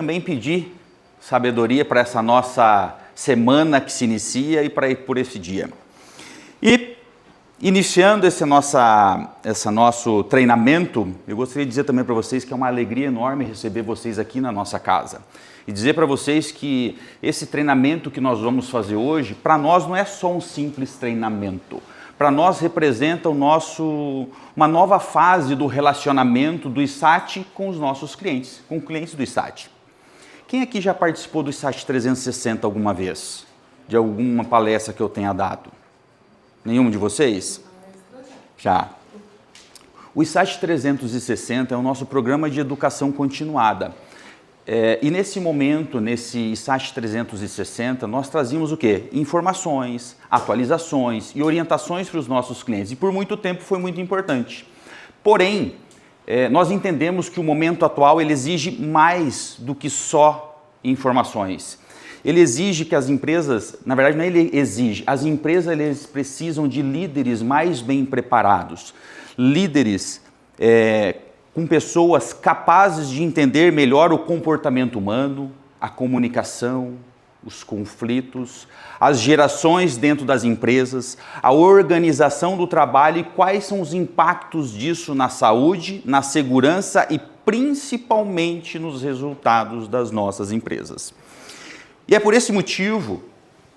Também pedir sabedoria para essa nossa semana que se inicia e para ir por esse dia. E iniciando esse nosso treinamento, eu gostaria de dizer também para vocês que é uma alegria enorme receber vocês aqui na nossa casa. E dizer para vocês que esse treinamento que nós vamos fazer hoje, para nós não é só um simples treinamento. Para nós representa uma nova fase do relacionamento do ISAT com os nossos clientes, com clientes do ISAT. Quem aqui já participou do ISAT 360 alguma vez? De alguma palestra que eu tenha dado? Nenhum de vocês? Já. O ISAT 360 é o nosso programa de educação continuada. E nesse momento, nesse ISAT 360, nós trazíamos o quê? Informações, atualizações e orientações para os nossos clientes. E por muito tempo foi muito importante. Porém, nós entendemos que o momento atual ele exige mais do que só informações. Ele exige que as empresas, na verdade não é ele exige, as empresas eles precisam de líderes mais bem preparados, líderes com pessoas capazes de entender melhor o comportamento humano, a comunicação, os conflitos, as gerações dentro das empresas, a organização do trabalho e quais são os impactos disso na saúde, na segurança e principalmente nos resultados das nossas empresas. E é por esse motivo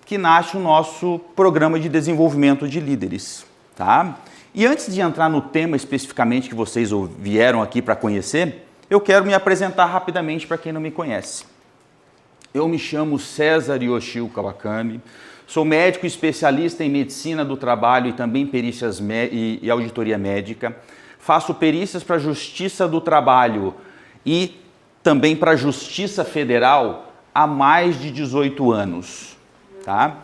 que nasce o nosso programa de desenvolvimento de líderes, tá? E antes de entrar no tema especificamente que vocês vieram aqui para conhecer, eu quero me apresentar rapidamente para quem não me conhece. Eu me chamo César Yoshio Kawakami, sou médico especialista em medicina do trabalho e também perícias e auditoria médica. Faço perícias para a Justiça do Trabalho e também para a Justiça Federal há mais de 18 anos. Tá?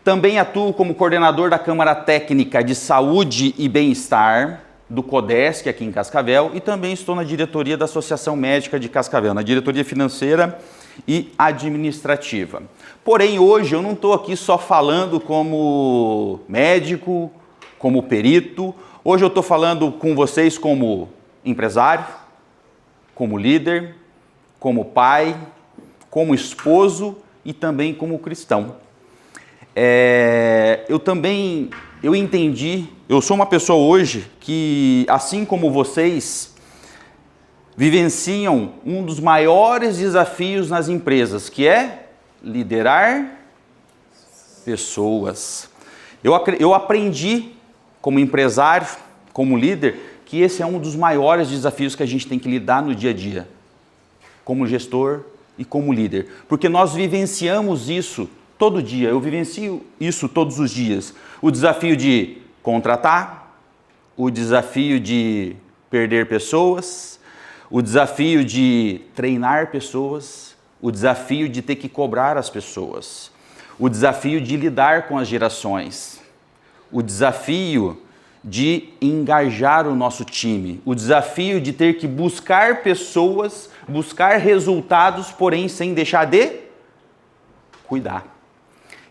Também atuo como coordenador da Câmara Técnica de Saúde e Bem-Estar do CODESC aqui em Cascavel e também estou na diretoria da Associação Médica de Cascavel, na diretoria financeira e administrativa. Porém, hoje eu não estou aqui só falando como médico, como perito. Hoje eu estou falando com vocês como empresário, como líder, como pai, como esposo e também como cristão. Eu entendi, eu sou uma pessoa hoje que, assim como vocês, vivenciam um dos maiores desafios nas empresas, que é liderar pessoas. Eu aprendi, como empresário, como líder, que esse é um dos maiores desafios que a gente tem que lidar no dia a dia, como gestor e como líder, porque nós vivenciamos isso todo dia, eu vivencio isso todos os dias. O desafio de contratar, o desafio de perder pessoas, o desafio de treinar pessoas, o desafio de ter que cobrar as pessoas, o desafio de lidar com as gerações, o desafio de engajar o nosso time, o desafio de ter que buscar pessoas, buscar resultados, porém sem deixar de cuidar.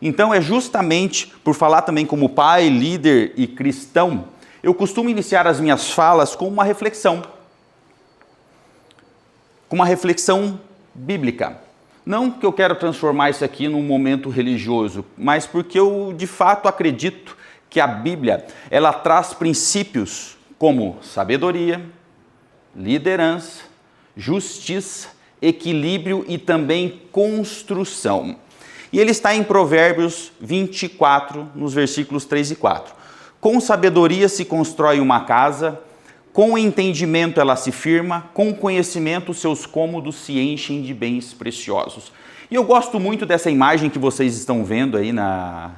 Então é justamente por falar também como pai, líder e cristão, eu costumo iniciar as minhas falas com uma reflexão bíblica. Não que eu quero transformar isso aqui num momento religioso, mas porque eu de fato acredito que a Bíblia, ela traz princípios como sabedoria, liderança, justiça, equilíbrio e também construção. E ele está em Provérbios 24, nos versículos 3 e 4. Com sabedoria se constrói uma casa, com entendimento ela se firma, com conhecimento seus cômodos se enchem de bens preciosos. E eu gosto muito dessa imagem que vocês estão vendo aí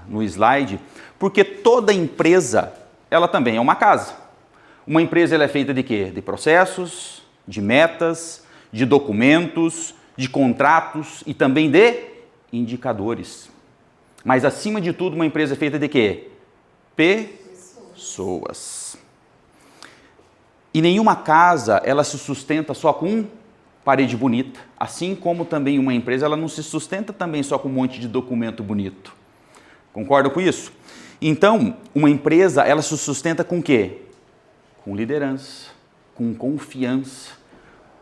no slide, porque toda empresa, ela também é uma casa. Uma empresa ela é feita de quê? De processos, de metas, de documentos, de contratos e também de indicadores. Mas acima de tudo, uma empresa é feita de quê? Pessoas. E nenhuma casa, ela se sustenta só com parede bonita. Assim como também uma empresa, ela não se sustenta também só com um monte de documento bonito. Concorda com isso? Então, uma empresa, ela se sustenta com o quê? Com liderança, com confiança,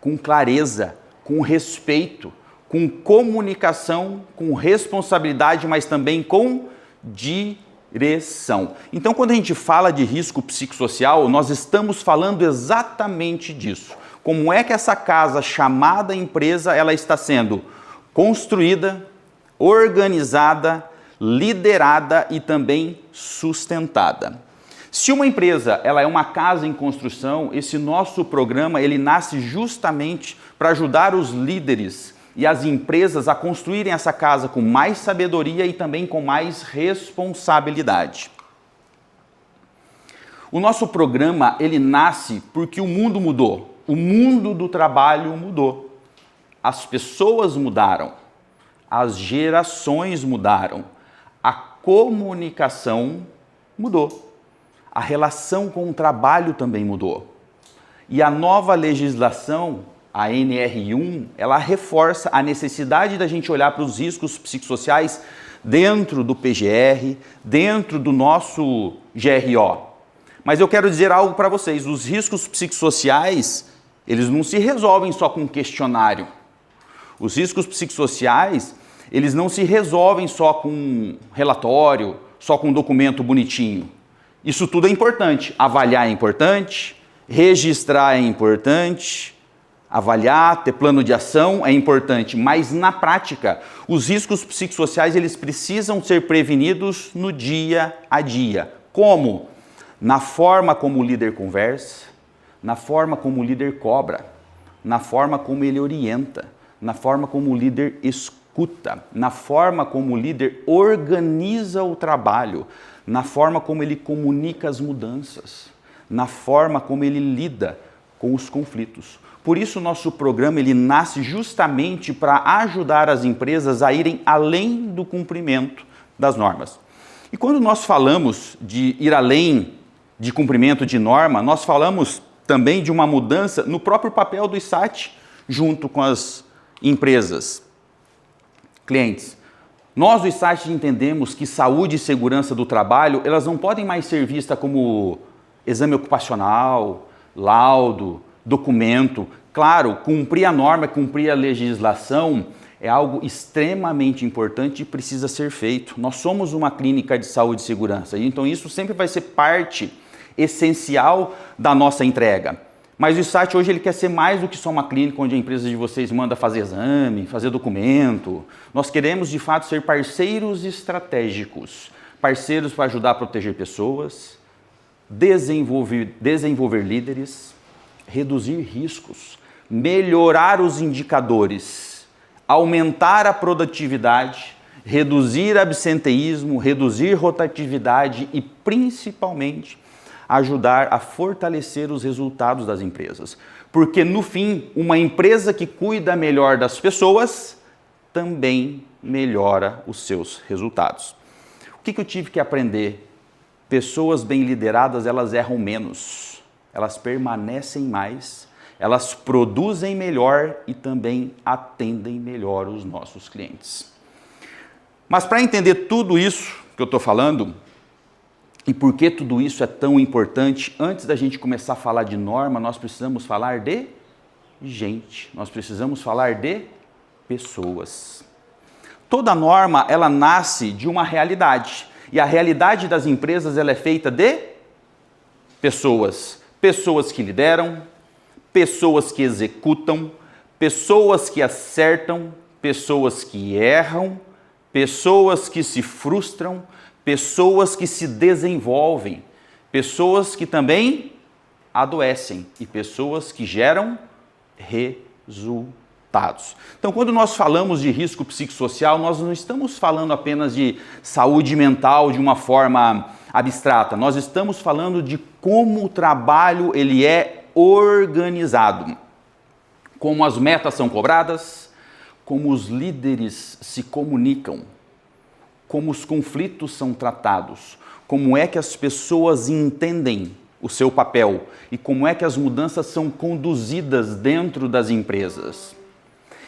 com clareza, com respeito, com comunicação, com responsabilidade, mas também com direção. Então, quando a gente fala de risco psicossocial, nós estamos falando exatamente disso. Como é que essa casa chamada empresa, ela está sendo construída, organizada, liderada e também sustentada. Se uma empresa ela é uma casa em construção, esse nosso programa ele nasce justamente para ajudar os líderes e as empresas a construírem essa casa com mais sabedoria e também com mais responsabilidade. O nosso programa ele nasce porque o mundo mudou, o mundo do trabalho mudou, as pessoas mudaram, as gerações mudaram, a comunicação mudou. A relação com o trabalho também mudou. E a nova legislação, a NR1, ela reforça a necessidade da gente olhar para os riscos psicossociais dentro do PGR, dentro do nosso GRO. Mas eu quero dizer algo para vocês, os riscos psicossociais, eles não se resolvem só com um questionário. Os riscos psicossociais, eles não se resolvem só com um relatório, só com um documento bonitinho. Isso tudo é importante. Avaliar é importante, registrar é importante, avaliar, ter plano de ação é importante, mas na prática, os riscos psicossociais eles precisam ser prevenidos no dia a dia. Como? Na forma como o líder conversa, na forma como o líder cobra, na forma como ele orienta, na forma como o líder escuta, na forma como o líder organiza o trabalho, na forma como ele comunica as mudanças, na forma como ele lida com os conflitos. Por isso, o nosso programa ele nasce justamente para ajudar as empresas a irem além do cumprimento das normas. E quando nós falamos de ir além de cumprimento de norma, nós falamos também de uma mudança no próprio papel do ISAT junto com as empresas. Clientes, nós do ISAT entendemos que saúde e segurança do trabalho, elas não podem mais ser vistas como exame ocupacional, laudo, documento. Claro, cumprir a norma, cumprir a legislação é algo extremamente importante e precisa ser feito. Nós somos uma clínica de saúde e segurança, então isso sempre vai ser parte essencial da nossa entrega. Mas o ISAT hoje ele quer ser mais do que só uma clínica onde a empresa de vocês manda fazer exame, fazer documento. Nós queremos de fato ser parceiros estratégicos, parceiros para ajudar a proteger pessoas, desenvolver líderes, reduzir riscos, melhorar os indicadores, aumentar a produtividade, reduzir absenteísmo, reduzir rotatividade e principalmente ajudar a fortalecer os resultados das empresas. Porque, no fim, uma empresa que cuida melhor das pessoas também melhora os seus resultados. O que eu tive que aprender? Pessoas bem lideradas, elas erram menos, elas permanecem mais, elas produzem melhor e também atendem melhor os nossos clientes. Mas para entender tudo isso que eu estou falando, e por que tudo isso é tão importante, antes da gente começar a falar de norma, nós precisamos falar de gente, nós precisamos falar de pessoas. Toda norma, ela nasce de uma realidade, e a realidade das empresas ela é feita de pessoas. Pessoas que lideram, pessoas que executam, pessoas que acertam, pessoas que erram, pessoas que se frustram, pessoas que se desenvolvem, pessoas que também adoecem e pessoas que geram resultados. Então, quando nós falamos de risco psicossocial, nós não estamos falando apenas de saúde mental de uma forma abstrata. Nós estamos falando de como o trabalho ele é organizado, como as metas são cobradas, como os líderes se comunicam, como os conflitos são tratados, como é que as pessoas entendem o seu papel e como é que as mudanças são conduzidas dentro das empresas.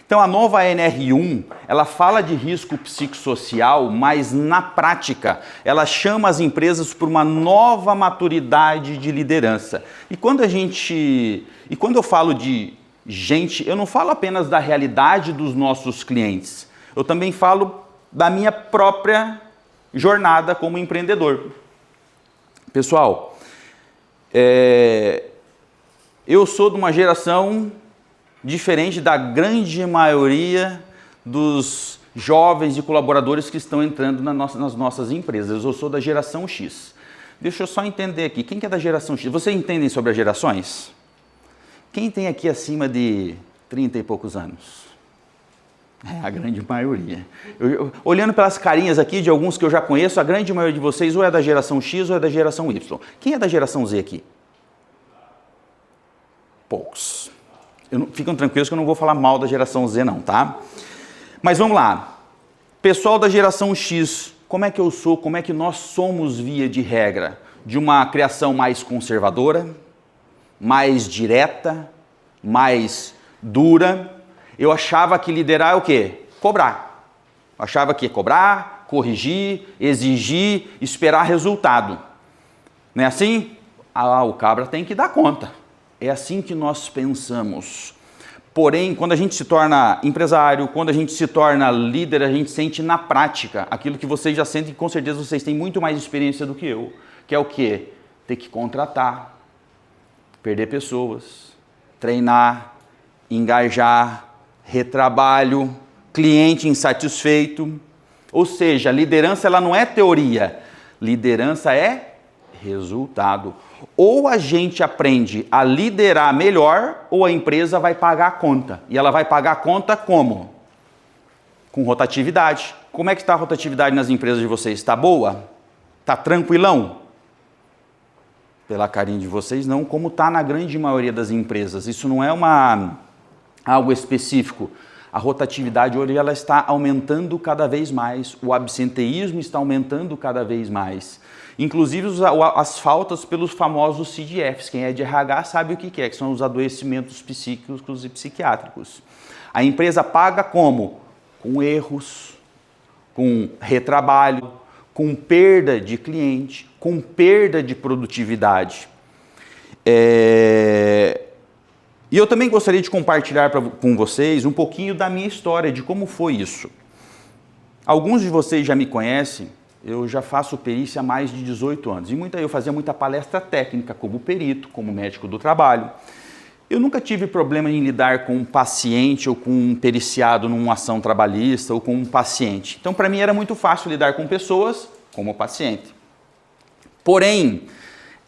Então a nova NR1, ela fala de risco psicossocial, mas na prática ela chama as empresas por uma nova maturidade de liderança. E quando eu falo de gente, eu não falo apenas da realidade dos nossos clientes, eu também falo da minha própria jornada como empreendedor. Pessoal, eu sou de uma geração diferente da grande maioria dos jovens e colaboradores que estão entrando nas nossas empresas. Eu sou da geração X. Deixa eu só entender aqui, quem que é da geração X? Vocês entendem sobre as gerações? Quem tem aqui acima de 30 e poucos anos? A grande maioria. Olhando pelas carinhas aqui de alguns que eu já conheço, a grande maioria de vocês ou é da geração X ou é da geração Y. Quem é da geração Z aqui? Poucos. Ficam tranquilos que eu não vou falar mal da geração Z não, tá? Mas vamos lá. Pessoal da geração X, como é que eu sou, como é que nós somos via de regra? De uma criação mais conservadora, mais direta, mais dura. Eu achava que liderar é o quê? Cobrar. Eu achava que cobrar, corrigir, exigir, esperar resultado. Não é assim? O cabra tem que dar conta. É assim que nós pensamos. Porém, quando a gente se torna empresário, quando a gente se torna líder, a gente sente na prática aquilo que vocês já sentem, que com certeza vocês têm muito mais experiência do que eu, que é o quê? Ter que contratar, perder pessoas, treinar, engajar, retrabalho, cliente insatisfeito. Ou seja, liderança ela não é teoria, liderança é resultado. Ou a gente aprende a liderar melhor, ou a empresa vai pagar a conta. E ela vai pagar a conta como? Com rotatividade. Como é que está a rotatividade nas empresas de vocês? Está boa? Está tranquilão? Pela carinha de vocês, não. Como está na grande maioria das empresas. Isso não é algo específico. A rotatividade hoje ela está aumentando cada vez mais. O absenteísmo está aumentando cada vez mais. Inclusive as faltas pelos famosos CDFs. Quem é de RH sabe o que é, que são os adoecimentos psíquicos e psiquiátricos. A empresa paga como? Com erros, com retrabalho, com perda de cliente, com perda de produtividade. E eu também gostaria de compartilhar com vocês um pouquinho da minha história, de como foi isso. Alguns de vocês já me conhecem. Eu já faço perícia há mais de 18 anos. E eu fazia muita palestra técnica como perito, como médico do trabalho. Eu nunca tive problema em lidar com um paciente ou com um periciado numa ação trabalhista ou com um paciente. Então, para mim, era muito fácil lidar com pessoas como paciente. Porém,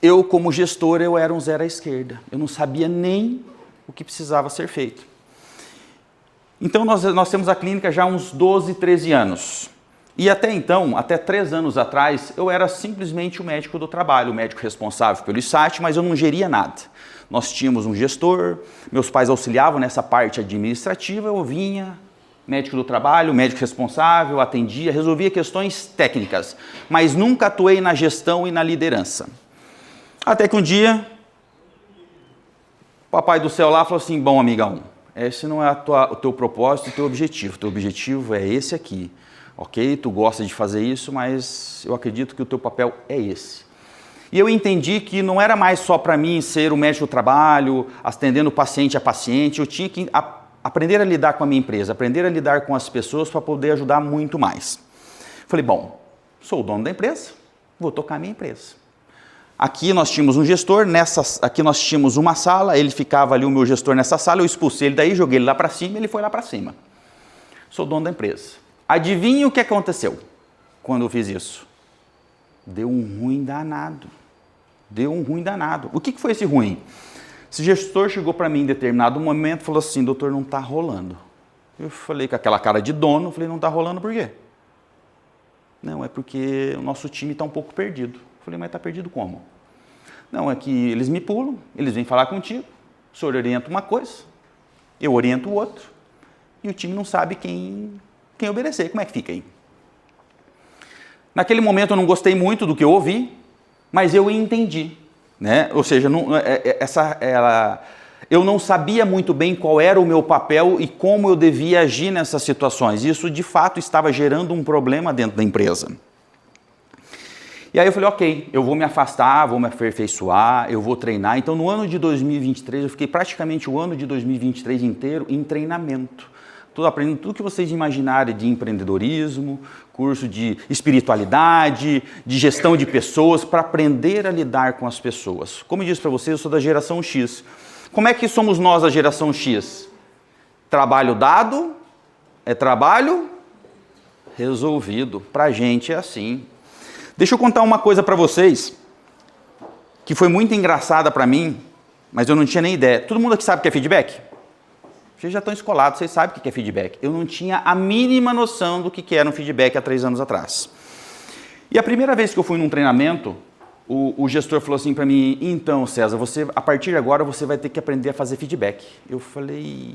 eu como gestor, eu era um zero à esquerda. Eu não sabia nem o que precisava ser feito. Então, nós temos a clínica já há uns 12, 13 anos. E até então, até 3 anos atrás, eu era simplesmente o médico do trabalho, o médico responsável pelo ISAT, mas eu não geria nada. Nós tínhamos um gestor, meus pais auxiliavam nessa parte administrativa, eu vinha, médico do trabalho, médico responsável, atendia, resolvia questões técnicas, mas nunca atuei na gestão e na liderança. Até que um dia, o papai do céu lá falou assim, bom amigão, esse não é o teu propósito, o teu objetivo é esse aqui. Ok, tu gosta de fazer isso, mas eu acredito que o teu papel é esse. E eu entendi que não era mais só para mim ser o médico do trabalho, atendendo paciente a paciente, eu tinha que aprender a lidar com a minha empresa, aprender a lidar com as pessoas para poder ajudar muito mais. Falei, bom, sou o dono da empresa, vou tocar a minha empresa. Aqui nós tínhamos um gestor, aqui nós tínhamos uma sala, ele ficava ali, o meu gestor nessa sala, eu expulsei ele daí, joguei ele lá para cima, ele foi lá para cima. Sou dono da empresa. Adivinha o que aconteceu quando eu fiz isso? Deu um ruim danado. Deu um ruim danado. O que foi esse ruim? Esse gestor chegou para mim em determinado momento e falou assim, doutor, não está rolando. Eu falei com aquela cara de dono, falei, não está rolando por quê? Não, é porque o nosso time está um pouco perdido. Eu falei, mas está perdido como? Não, é que eles me pulam, eles vêm falar contigo, o senhor orienta uma coisa, eu oriento o outro, e o time não sabe quem obedecer. Como é que fica aí? Naquele momento eu não gostei muito do que eu ouvi, mas eu entendi, né? Ou seja, eu não sabia muito bem qual era o meu papel e como eu devia agir nessas situações. Isso, de fato, estava gerando um problema dentro da empresa. E aí eu falei, ok, eu vou me afastar, vou me aperfeiçoar, eu vou treinar. Então no ano de 2023, eu fiquei praticamente o ano de 2023 inteiro em treinamento. Aprendendo tudo que vocês imaginarem de empreendedorismo, curso de espiritualidade, de gestão de pessoas, para aprender a lidar com as pessoas. Como eu disse para vocês, eu sou da geração X. Como é que somos nós a geração X? Trabalho dado é trabalho resolvido. Para a gente é assim. Deixa eu contar uma coisa para vocês, que foi muito engraçada para mim, mas eu não tinha nem ideia. Todo mundo aqui sabe o que é feedback? Vocês já estão escolados, vocês sabem o que é feedback. Eu não tinha a mínima noção do que era um feedback há 3 anos atrás. E a primeira vez que eu fui num treinamento, o gestor falou assim para mim, então César, a partir de agora você vai ter que aprender a fazer feedback. Eu falei,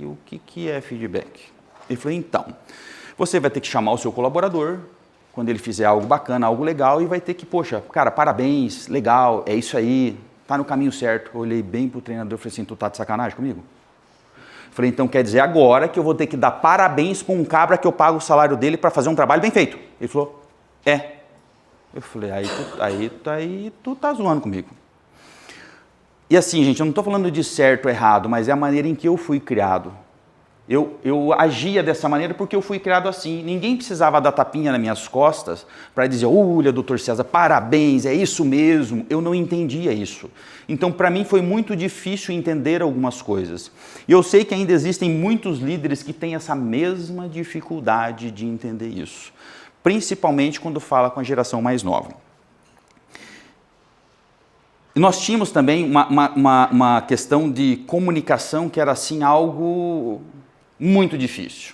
o que é feedback? Ele falou, então, você vai ter que chamar o seu colaborador, quando ele fizer algo bacana, algo legal, e vai ter que, poxa, cara, parabéns, legal, é isso aí, tá no caminho certo. Eu olhei bem pro treinador e falei assim, tu tá de sacanagem comigo? Falei, então quer dizer agora que eu vou ter que dar parabéns para um cabra que eu pago o salário dele para fazer um trabalho bem feito. Ele falou, é. Eu falei, aí tu tá zoando comigo. E assim, gente, eu não estou falando de certo ou errado, mas é a maneira em que eu fui criado. Eu agia dessa maneira porque eu fui criado assim. Ninguém precisava dar tapinha nas minhas costas para dizer, olha, doutor César, parabéns, é isso mesmo. Eu não entendia isso. Então, para mim, foi muito difícil entender algumas coisas. E eu sei que ainda existem muitos líderes que têm essa mesma dificuldade de entender isso. Principalmente quando fala com a geração mais nova. E nós tínhamos também uma questão de comunicação que era assim algo muito difícil.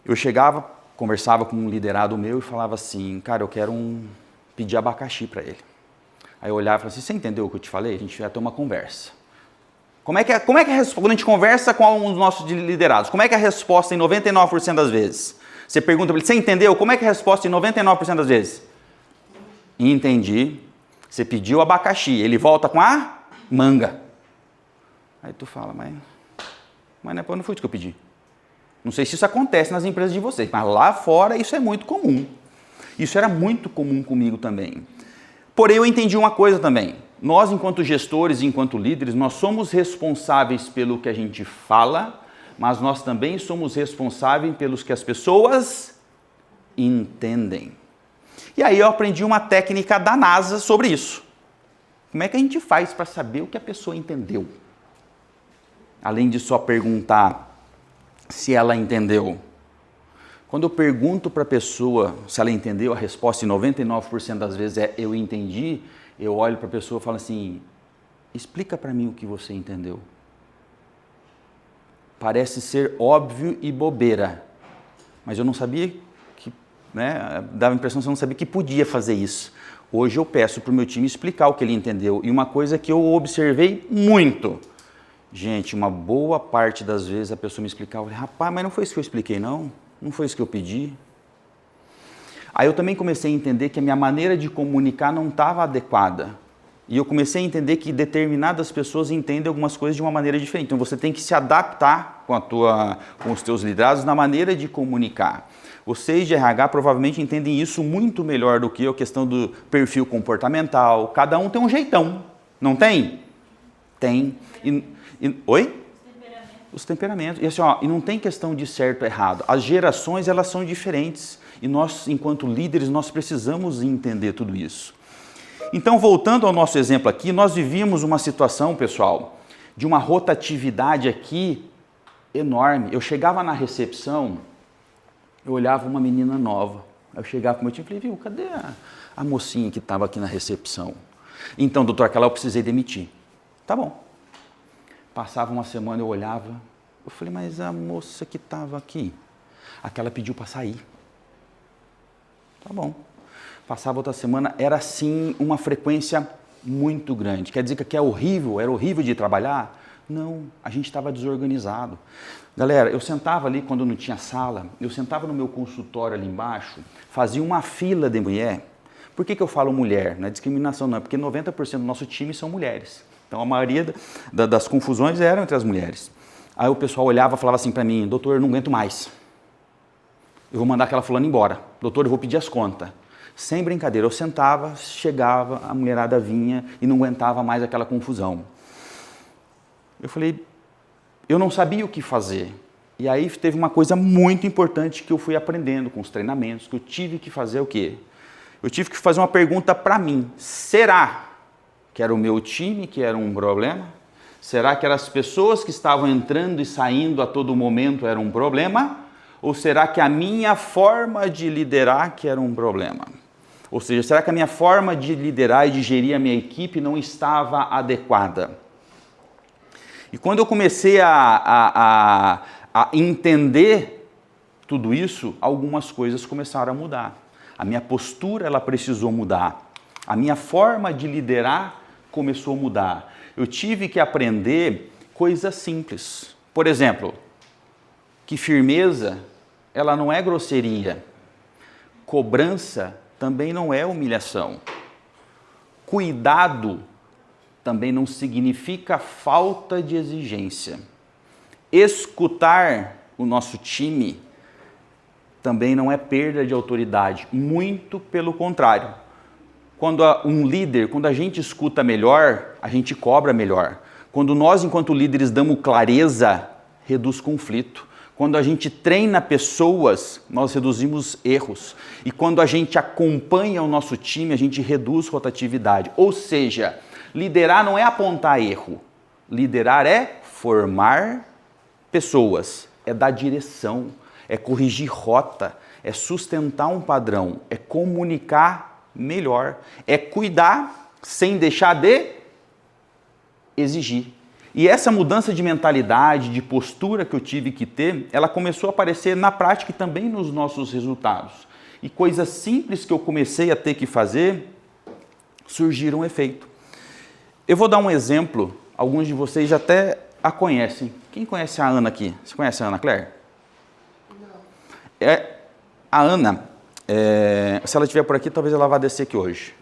Eu chegava, conversava com um liderado meu e falava assim, cara, eu quero pedir abacaxi para ele. Aí eu olhava e falava assim, você entendeu o que eu te falei? A gente vai ter uma conversa. Como é que quando a gente conversa com um dos nossos liderados, como é que é a resposta em 99% das vezes? Você pergunta para ele, você entendeu? Como é que é a resposta em 99% das vezes? Entendi. Você pediu abacaxi, ele volta com a manga. Aí tu fala, mas não foi isso que eu pedi. Não sei se isso acontece nas empresas de vocês, mas lá fora isso é muito comum. Isso era muito comum comigo também. Porém, eu entendi uma coisa também. Nós, enquanto gestores, enquanto líderes, nós somos responsáveis pelo que a gente fala, mas nós também somos responsáveis pelos que as pessoas entendem. E aí eu aprendi uma técnica da NASA sobre isso. Como é que a gente faz para saber o que a pessoa entendeu? Além de só perguntar se ela entendeu. Quando eu pergunto para a pessoa se ela entendeu, a resposta em 99% das vezes é eu entendi, eu olho para a pessoa e falo assim, explica para mim o que você entendeu. Parece ser óbvio e bobeira, mas eu não sabia que, dava a impressão que eu não sabia que podia fazer isso. Hoje eu peço para o meu time explicar o que ele entendeu. E uma coisa que eu observei muito, gente, uma boa parte das vezes a pessoa me explicava, eu falei, rapaz, mas não foi isso que eu expliquei não? Não foi isso que eu pedi? Aí eu também comecei a entender que a minha maneira de comunicar não estava adequada. E eu comecei a entender que determinadas pessoas entendem algumas coisas de uma maneira diferente. Então você tem que se adaptar com os teus liderados na maneira de comunicar. Vocês de RH provavelmente entendem isso muito melhor do que eu, a questão do perfil comportamental. Cada um tem um jeitão, não tem? Tem. Oi? Os temperamentos. E assim, e não tem questão de certo ou errado. As gerações, elas são diferentes. E nós, enquanto líderes, nós precisamos entender tudo isso. Então, voltando ao nosso exemplo aqui, nós vivíamos uma situação, pessoal, de uma rotatividade aqui enorme. Eu chegava na recepção, eu olhava uma menina nova. Eu chegava para o meu time e falei, viu, cadê a mocinha que estava aqui na recepção? Então, doutor, aquela eu precisei demitir. Tá bom. Passava uma semana, eu olhava, eu falei, mas a moça que estava aqui, aquela pediu para sair. Tá bom. Passava outra semana, era assim uma frequência muito grande. Quer dizer que aqui era horrível de trabalhar? Não, a gente estava desorganizado. Galera, eu sentava ali quando não tinha sala, eu sentava no meu consultório ali embaixo, fazia uma fila de mulher. Por que eu falo mulher? Não é discriminação não, é porque 90% do nosso time são mulheres. Então a maioria das confusões eram entre as mulheres. Aí o pessoal olhava e falava assim para mim, doutor, eu não aguento mais. Eu vou mandar aquela fulana embora. Doutor, eu vou pedir as contas. Sem brincadeira, eu sentava, chegava, a mulherada vinha e não aguentava mais aquela confusão. Eu falei, eu não sabia o que fazer. E aí teve uma coisa muito importante que eu fui aprendendo com os treinamentos, que eu tive que fazer o quê? Eu tive que fazer uma pergunta para mim. Será que era o meu time que era um problema? Será que eram as pessoas que estavam entrando e saindo a todo momento era um problema? Ou será que a minha forma de liderar que era um problema? Ou seja, será que a minha forma de liderar e de gerir a minha equipe não estava adequada? E quando eu comecei a entender tudo isso, algumas coisas começaram a mudar. A minha postura, ela precisou mudar. A minha forma de liderar começou a mudar. Eu tive que aprender coisas simples. Por exemplo, que firmeza, ela não é grosseria. Cobrança também não é humilhação. Cuidado também não significa falta de exigência. Escutar o nosso time também não é perda de autoridade, muito pelo contrário. Quando um líder, quando a gente escuta melhor, a gente cobra melhor. Quando nós, enquanto líderes, damos clareza, reduz conflito. Quando a gente treina pessoas, nós reduzimos erros. E quando a gente acompanha o nosso time, a gente reduz rotatividade. Ou seja, liderar não é apontar erro. Liderar é formar pessoas, é dar direção, é corrigir rota, é sustentar um padrão, é comunicar melhor, é cuidar sem deixar de exigir. E essa mudança de mentalidade, de postura que eu tive que ter, ela começou a aparecer na prática e também nos nossos resultados. E coisas simples que eu comecei a ter que fazer, surgiram um efeito. Eu vou dar um exemplo, alguns de vocês já até a conhecem. Quem conhece a Ana aqui? Você conhece a Ana Claire? Não. A Ana, se ela estiver por aqui, talvez ela vá descer aqui hoje.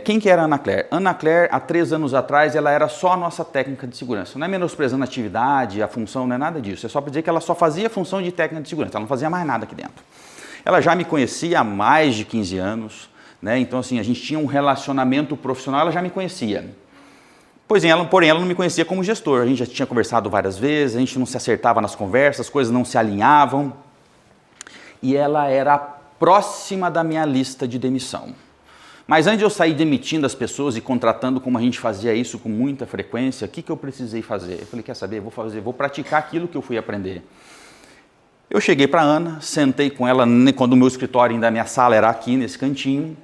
Quem que era a Ana Claire? Ana Claire, há 3 anos atrás, ela era só a nossa técnica de segurança. Não é menosprezando a atividade, a função, não é nada disso. É só para dizer que ela só fazia a função de técnica de segurança. Ela não fazia mais nada aqui dentro. Ela já me conhecia há mais de 15 anos, né? Então, assim, a gente tinha um relacionamento profissional, ela já me conhecia. Porém, ela não me conhecia como gestor. A gente já tinha conversado várias vezes, a gente não se acertava nas conversas, as coisas não se alinhavam. E ela era próxima da minha lista de demissão. Mas antes de eu sair demitindo as pessoas e contratando como a gente fazia isso com muita frequência, o que eu precisei fazer? Eu falei, quer saber? Vou praticar aquilo que eu fui aprender. Eu cheguei para a Ana, sentei com ela, quando o meu escritório ainda, a minha sala era aqui, nesse cantinho.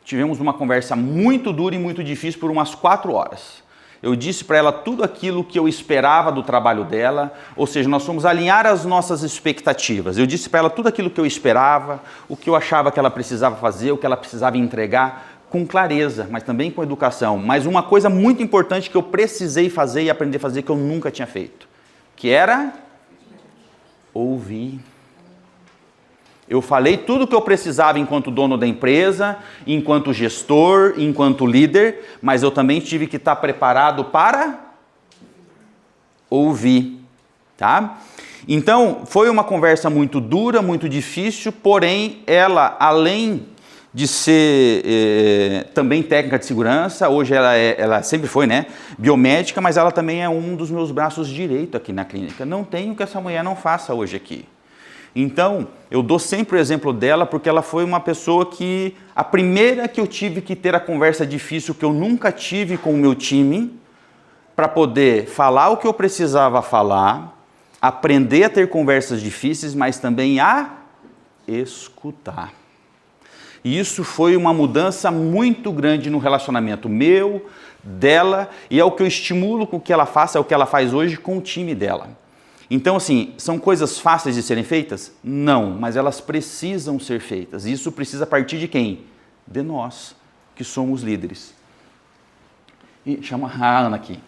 Tivemos uma conversa muito dura e muito difícil por umas 4 horas. Eu disse para ela tudo aquilo que eu esperava do trabalho dela, ou seja, nós fomos alinhar as nossas expectativas. Eu disse para ela tudo aquilo que eu esperava, o que eu achava que ela precisava fazer, o que ela precisava entregar, com clareza, mas também com educação. Mas uma coisa muito importante que eu precisei fazer e aprender a fazer que eu nunca tinha feito, que era ouvir. Eu falei tudo o que eu precisava enquanto dono da empresa, enquanto gestor, enquanto líder, mas eu também tive que estar preparado para ouvir, tá? Então, foi uma conversa muito dura, muito difícil, porém, ela, além de ser também técnica de segurança, hoje ela sempre foi, né, biomédica, mas ela também é um dos meus braços direito aqui na clínica. Não tem o que essa mulher não faça hoje aqui. Então, eu dou sempre o exemplo dela porque ela foi uma pessoa que, a primeira que eu tive que ter a conversa difícil que eu nunca tive com o meu time, para poder falar o que eu precisava falar, aprender a ter conversas difíceis, mas também a escutar. E isso foi uma mudança muito grande no relacionamento meu, dela, e é o que eu estimulo com que ela faça, é o que ela faz hoje com o time dela. Então, assim, são coisas fáceis de serem feitas? Não, mas elas precisam ser feitas. E isso precisa partir de quem? De nós, que somos líderes. E chama a Ana aqui.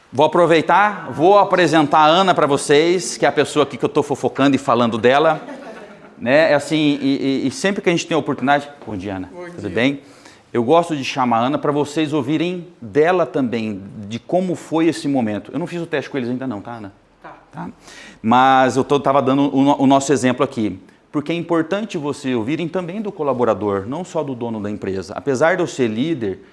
Vou aproveitar, vou apresentar a Ana para vocês, que é a pessoa aqui que eu estou fofocando e falando dela. Né? Assim, e sempre que a gente tem a oportunidade... Bom dia, Ana. Bom Tudo dia. bem? Eu gosto de chamar a Ana para vocês ouvirem dela também, de como foi esse momento. Eu não fiz o teste com eles ainda não, tá, Ana? Tá. Mas eu estava dando o nosso exemplo aqui. Porque é importante você ouvirem também do colaborador, não só do dono da empresa. Apesar de eu ser líder,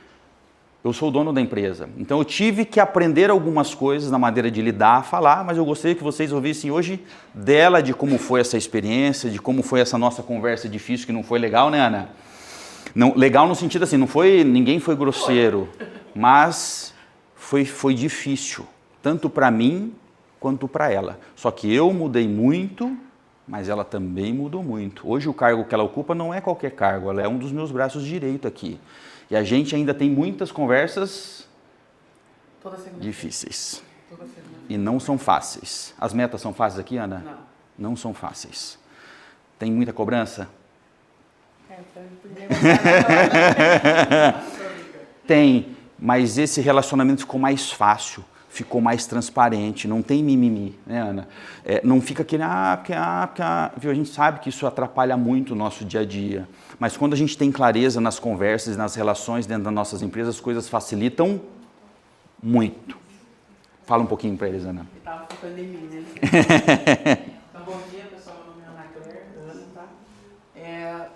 eu sou o dono da empresa. Então eu tive que aprender algumas coisas na maneira de lidar, falar, mas eu gostaria que vocês ouvissem hoje dela, de como foi essa experiência, de como foi essa nossa conversa difícil, que não foi legal, né, Ana? Não, legal no sentido assim, ninguém foi grosseiro, mas foi difícil, tanto para mim quanto para ela. Só que eu mudei muito, mas ela também mudou muito. Hoje o cargo que ela ocupa não é qualquer cargo, ela é um dos meus braços direitos aqui. E a gente ainda tem muitas conversas difíceis. E não são fáceis. As metas são fáceis aqui, Ana? Não são fáceis. Tem muita cobrança? Tem, mas esse relacionamento ficou mais fácil, ficou mais transparente, não tem mimimi, né, Ana? Não fica aquele, viu? A gente sabe que isso atrapalha muito o nosso dia a dia, mas quando a gente tem clareza nas conversas, nas relações dentro das nossas empresas, as coisas facilitam muito. Fala um pouquinho para eles, Ana. Estava focando em mim, né? Então, bom dia, pessoal. Meu nome é Ana Claire, tá?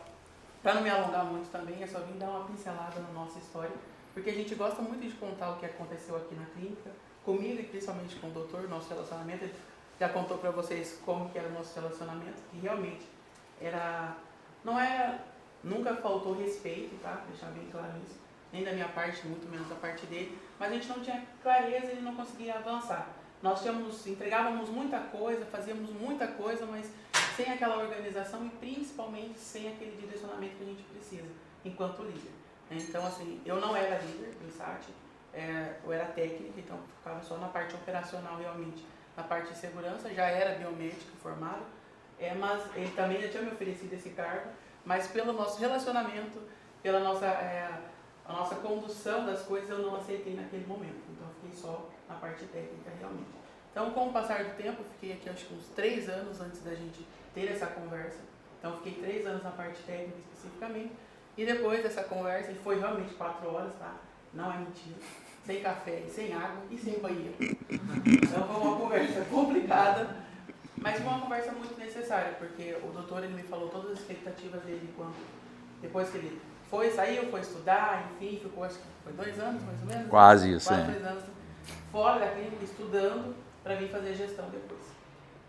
Para não me alongar muito também, eu só vim dar uma pincelada na nossa história, porque a gente gosta muito de contar o que aconteceu aqui na clínica, comigo e principalmente com o doutor, nosso relacionamento. Ele já contou para vocês como que era o nosso relacionamento, que realmente nunca faltou respeito, tá? Deixar bem claro isso, nem da minha parte, muito menos da parte dele, mas a gente não tinha clareza e ele não conseguia avançar. Nós entregávamos muita coisa, fazíamos muita coisa, mas sem aquela organização e principalmente sem aquele direcionamento que a gente precisa, enquanto líder. Então, assim, eu não era líder do INSAT, eu era técnica, então ficava só na parte operacional realmente. Na parte de segurança, já era biomédico formado, mas ele também já tinha me oferecido esse cargo, mas pelo nosso relacionamento, pela a nossa condução das coisas, eu não aceitei naquele momento. Então, eu fiquei só na parte técnica realmente. Então, com o passar do tempo, eu fiquei aqui acho que uns 3 anos antes da gente ter essa conversa. Então, eu fiquei 3 anos na parte técnica especificamente. E depois dessa conversa, e foi realmente 4 horas, tá? Não é mentira. Sem café, sem água e sem banheiro. Então, foi uma conversa complicada, mas foi uma conversa muito necessária, porque o doutor ele me falou todas as expectativas dele depois que ele saiu, foi estudar, enfim, ficou acho que foi 2 anos mais ou menos. Quase isso, Quase 2 anos fora da clínica, estudando, para vir fazer gestão depois.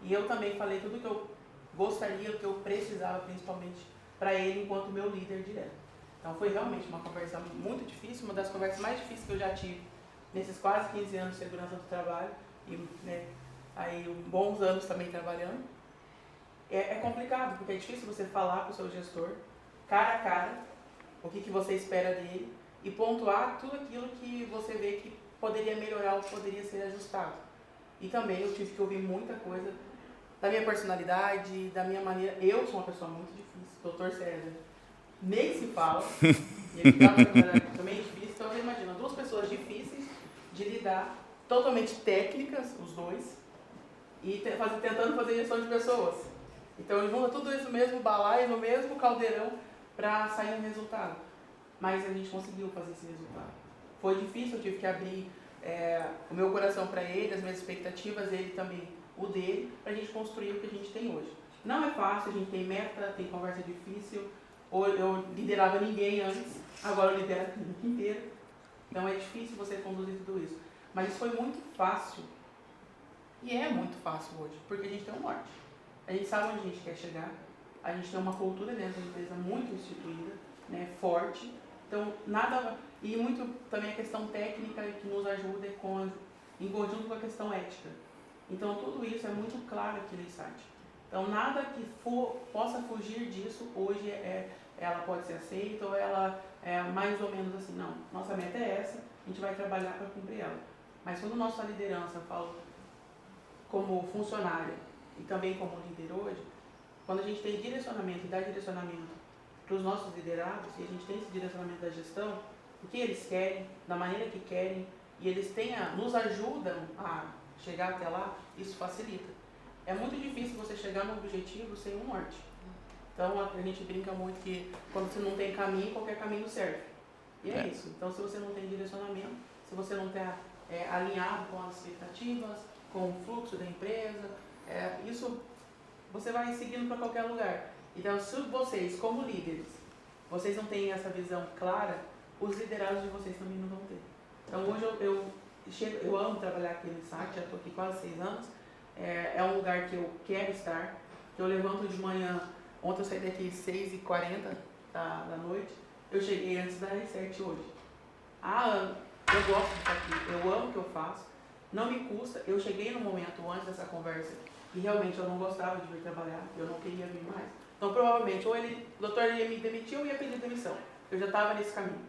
E eu também falei tudo que eu gostaria, o que eu precisava, principalmente para ele, enquanto meu líder direto. Então foi realmente uma conversa muito difícil, uma das conversas mais difíceis que eu já tive nesses quase 15 anos de segurança do trabalho, e aí bons anos também trabalhando. É complicado, porque é difícil você falar com o seu gestor, cara a cara, o que você espera dele, e pontuar tudo aquilo que você vê que poderia melhorar ou poderia ser ajustado. E também eu tive que ouvir muita coisa da minha personalidade, da minha maneira. Eu sou uma pessoa muito difícil, doutor César nem se fala, e ele também é difícil. Então você imagina, 2 pessoas difíceis de lidar, totalmente técnicas, os dois, e tentando fazer gestão de pessoas. Então junta tudo isso no mesmo balaio, no mesmo caldeirão, para sair um resultado. Mas a gente conseguiu fazer esse resultado. Foi difícil, eu tive que abrir o meu coração para ele, as minhas expectativas, ele também o dele, para a gente construir o que a gente tem hoje. Não é fácil, a gente tem meta, tem conversa difícil. Ou eu liderava ninguém antes, agora eu lidero a clínica inteira. Então é difícil você conduzir tudo isso. Mas isso foi muito fácil. E é muito fácil hoje, porque a gente tem um norte. A gente sabe onde a gente quer chegar. A gente tem uma cultura dentro da empresa muito instituída, né, forte. Então, e muito também a questão técnica que nos ajuda em conjunto com a questão ética. Então, tudo isso é muito claro aqui no INSAT. Então, nada que possa fugir disso, hoje ela pode ser aceita ou ela é mais ou menos assim. Não, nossa meta é essa, a gente vai trabalhar para cumprir ela. Mas quando nossa liderança, eu falo como funcionária e também como líder hoje, quando a gente tem direcionamento e dá direcionamento para os nossos liderados, e a gente tem esse direcionamento da gestão, o que eles querem, da maneira que querem, e eles nos ajudam a chegar até lá, isso facilita. É muito difícil você chegar no objetivo sem um norte. Então a gente brinca muito que quando você não tem caminho, qualquer caminho serve. E é isso. Então se você não tem direcionamento, se você não está alinhado com as expectativas, com o fluxo da empresa, isso você vai seguindo para qualquer lugar. Então, se vocês, como líderes, vocês não têm essa visão clara, os liderados de vocês também não vão ter. Então, hoje eu amo trabalhar aqui no Insight, já estou aqui quase 6 anos. É um lugar que eu quero estar, que eu levanto de manhã. Ontem eu saí daqui 6h40 da noite, eu cheguei antes das 7 hoje. Eu gosto disso aqui, eu amo o que eu faço, não me custa. Eu cheguei no momento antes dessa conversa e realmente eu não gostava de vir trabalhar, eu não queria vir mais. Então provavelmente, ou o doutor ia me demitir ou ia pedir demissão. Eu já estava nesse caminho,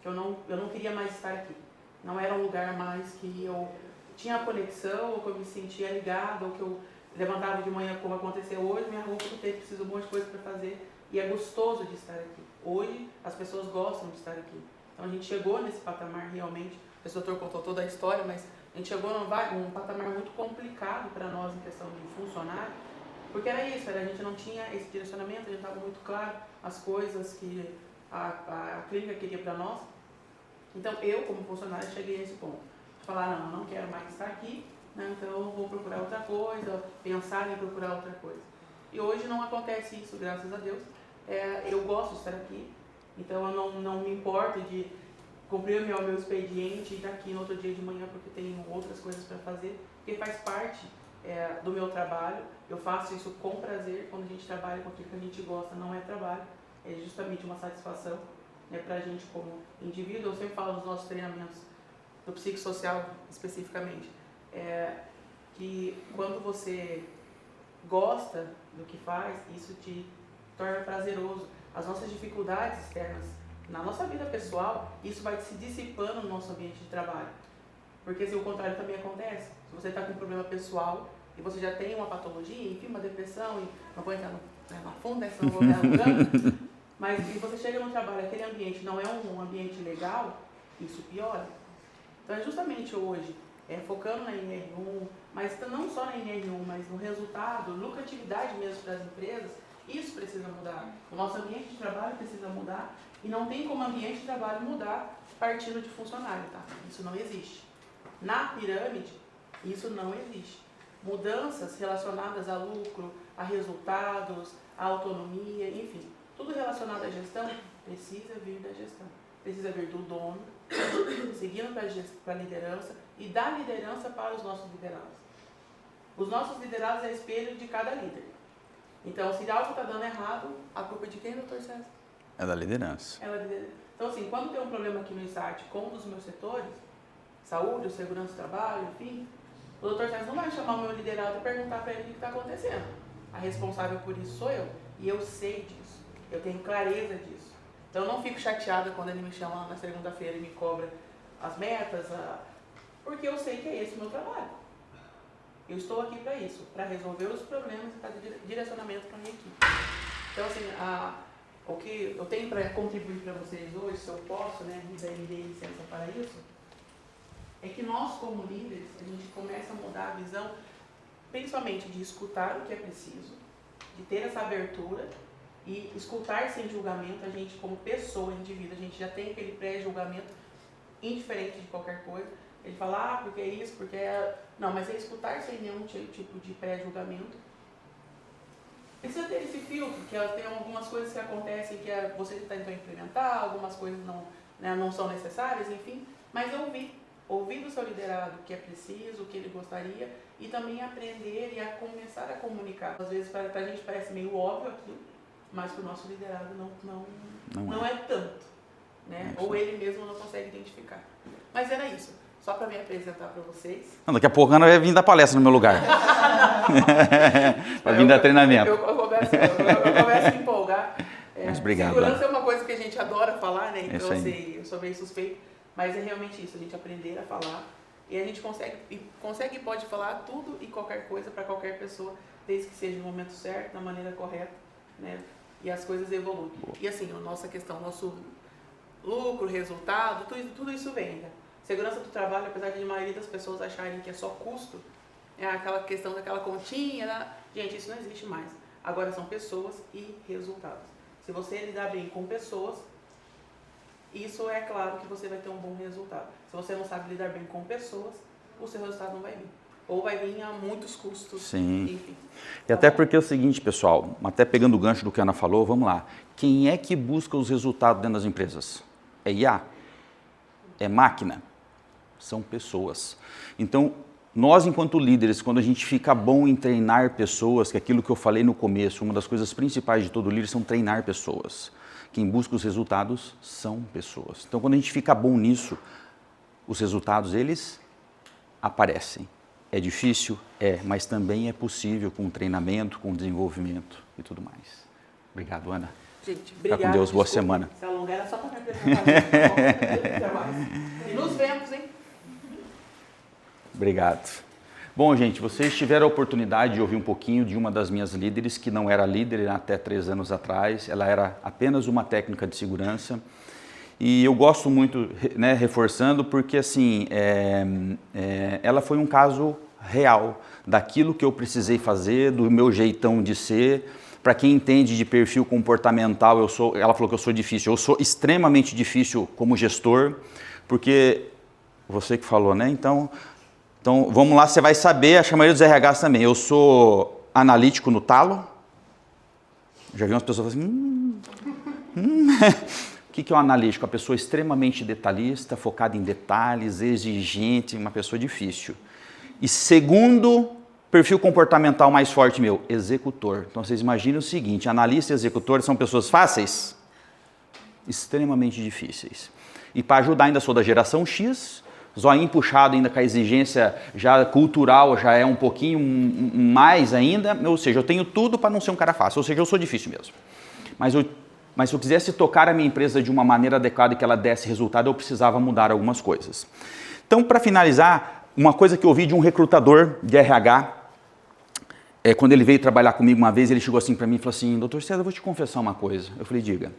que eu não queria mais estar aqui. Não era um lugar mais que eu tinha conexão, ou que eu me sentia ligado, ou que eu levantava de manhã, como aconteceu hoje, minha roupa que tem, preciso de um monte de coisa para fazer, e é gostoso de estar aqui. Hoje as pessoas gostam de estar aqui. Então a gente chegou nesse patamar realmente, o doutor contou toda a história, mas a gente chegou num patamar muito complicado para nós em questão de funcionário, porque era isso, a gente não tinha esse direcionamento, a gente estava muito claro as coisas que a clínica queria para nós. Então eu, como funcionário, cheguei a esse ponto, de falar, não, eu não quero mais estar aqui, né, então eu vou procurar outra coisa, pensar em procurar outra coisa. E hoje não acontece isso, graças a Deus. Eu gosto de estar aqui, então eu não me importo de cumprir o meu expediente e estar aqui no outro dia de manhã porque tenho outras coisas para fazer, porque faz parte do meu trabalho. Eu faço isso com prazer. Quando a gente trabalha com aquilo que a gente gosta, não é trabalho, é justamente uma satisfação, né, para a gente como indivíduo. Eu sempre falo nos nossos treinamentos do psicossocial especificamente, que quando você gosta do que faz, isso te torna prazeroso. As nossas dificuldades externas na nossa vida pessoal, isso vai se dissipando no nosso ambiente de trabalho. Porque se o contrário também acontece, se você está com um problema pessoal e você já tem uma patologia, enfim, uma depressão, e não vou entrar na funda, senão vou ganhar um grande, mas se você chega no trabalho, aquele ambiente não é um ambiente legal, isso piora. Então é justamente hoje, focando na NR1, mas não só na NR1, mas no resultado, lucratividade mesmo para as empresas, isso precisa mudar. O nosso ambiente de trabalho precisa mudar e não tem como ambiente de trabalho mudar partindo de funcionário, tá? Isso não existe. Na pirâmide, isso não existe. Mudanças relacionadas a lucro, a resultados, a autonomia, enfim, tudo relacionado à gestão precisa vir da gestão. Precisa vir do dono, seguindo para a liderança e da liderança para os nossos liderados. Os nossos liderados é espelho de cada líder. Então, se algo está dando errado, a culpa é de quem, doutor César? É da liderança. É da liderança. Então, assim, quando tem um problema aqui no Insight com um dos meus setores, saúde, segurança do trabalho, enfim, o doutor César não vai chamar o meu liderado e perguntar para ele o que está acontecendo. A responsável por isso sou eu. E eu sei disso. Eu tenho clareza disso. Então, eu não fico chateada quando ele me chama lá na segunda-feira e me cobra as metas, porque eu sei que é esse o meu trabalho. Eu estou aqui para isso, para resolver os problemas e fazer direcionamento para a minha equipe. Então, assim, o que eu tenho para contribuir para vocês hoje, se eu posso, né, me dei licença para isso, é que nós, como líderes, a gente começa a mudar a visão, principalmente de escutar o que é preciso, de ter essa abertura e escutar sem julgamento. A gente, como pessoa, indivíduo, a gente já tem aquele pré-julgamento indiferente de qualquer coisa. Ele fala, porque é isso, porque é... Não, mas é escutar sem nenhum tipo de pré-julgamento. Precisa ter esse filtro, que tem algumas coisas que acontecem que você tentou implementar, algumas coisas não são necessárias, enfim. Mas ouvir do seu liderado o que é preciso, o que ele gostaria, e também aprender e começar a comunicar. Às vezes, para a gente parece meio óbvio aquilo, mas para o nosso liderado não é tanto, né? Ou ele mesmo não consegue identificar. Mas era isso. Só para me apresentar para vocês. Não, daqui a pouco a Ana vai vir dar palestra no meu lugar. Vai vir dar treinamento. Eu começo a empolgar. Mas obrigado. Segurança é uma coisa que a gente adora falar, né? Então eu sou meio suspeito. Mas é realmente isso, a gente aprender a falar. E a gente consegue e pode falar tudo e qualquer coisa para qualquer pessoa, desde que seja no momento certo, da maneira correta, né? E as coisas evoluem. E assim, a nossa questão, nosso lucro, resultado, tudo isso vem, né? Segurança do trabalho, apesar de a maioria das pessoas acharem que é só custo, é aquela questão daquela continha, né? Gente, isso não existe mais. Agora são pessoas e resultados. Se você lidar bem com pessoas, isso é claro que você vai ter um bom resultado. Se você não sabe lidar bem com pessoas, o seu resultado não vai vir. ou vai vir a muitos custos. Sim. Enfim. E até porque é o seguinte, pessoal, até pegando o gancho do que a Ana falou, vamos lá. Quem é que busca os resultados dentro das empresas? É IA? É máquina? São pessoas. Então, nós enquanto líderes, quando a gente fica bom em treinar pessoas, que é aquilo que eu falei no começo, uma das coisas principais de todo líder são treinar pessoas. Quem busca os resultados são pessoas. Então, quando a gente fica bom nisso, os resultados, eles aparecem. É difícil? É, mas também é possível com treinamento, com desenvolvimento e tudo mais. Obrigado, Ana. Gente, Fica com Deus, boa semana. Se alongar era só para me apresentar. E nos vemos, hein? Obrigado. Bom, gente, vocês tiveram a oportunidade de ouvir um pouquinho de uma das minhas líderes, que não era líder até 3 anos atrás, ela era apenas uma técnica de segurança. E eu gosto muito, né, reforçando, porque assim, ela foi um caso real daquilo que eu precisei fazer, do meu jeitão de ser. Para quem entende de perfil comportamental, ela falou que eu sou difícil. Eu sou extremamente difícil como gestor, porque você que falou, né? Então vamos lá, você vai saber, a maioria dos RHs também. Eu sou analítico no talo. Já vi umas pessoas assim, O que é um analítico? Uma pessoa extremamente detalhista, focada em detalhes, exigente, uma pessoa difícil. E segundo perfil comportamental mais forte meu, executor. Então vocês imaginem o seguinte, analista e executor são pessoas fáceis? Extremamente difíceis. E para ajudar ainda sou da geração X, zoinho puxado ainda com a exigência já cultural, já é um pouquinho mais ainda, ou seja, eu tenho tudo para não ser um cara fácil, ou seja, eu sou difícil mesmo. Mas se eu quisesse tocar a minha empresa de uma maneira adequada e que ela desse resultado, eu precisava mudar algumas coisas. Então, para finalizar, uma coisa que eu ouvi de um recrutador de RH, quando ele veio trabalhar comigo uma vez, ele chegou assim para mim e falou assim, doutor César, eu vou te confessar uma coisa. Eu falei, diga.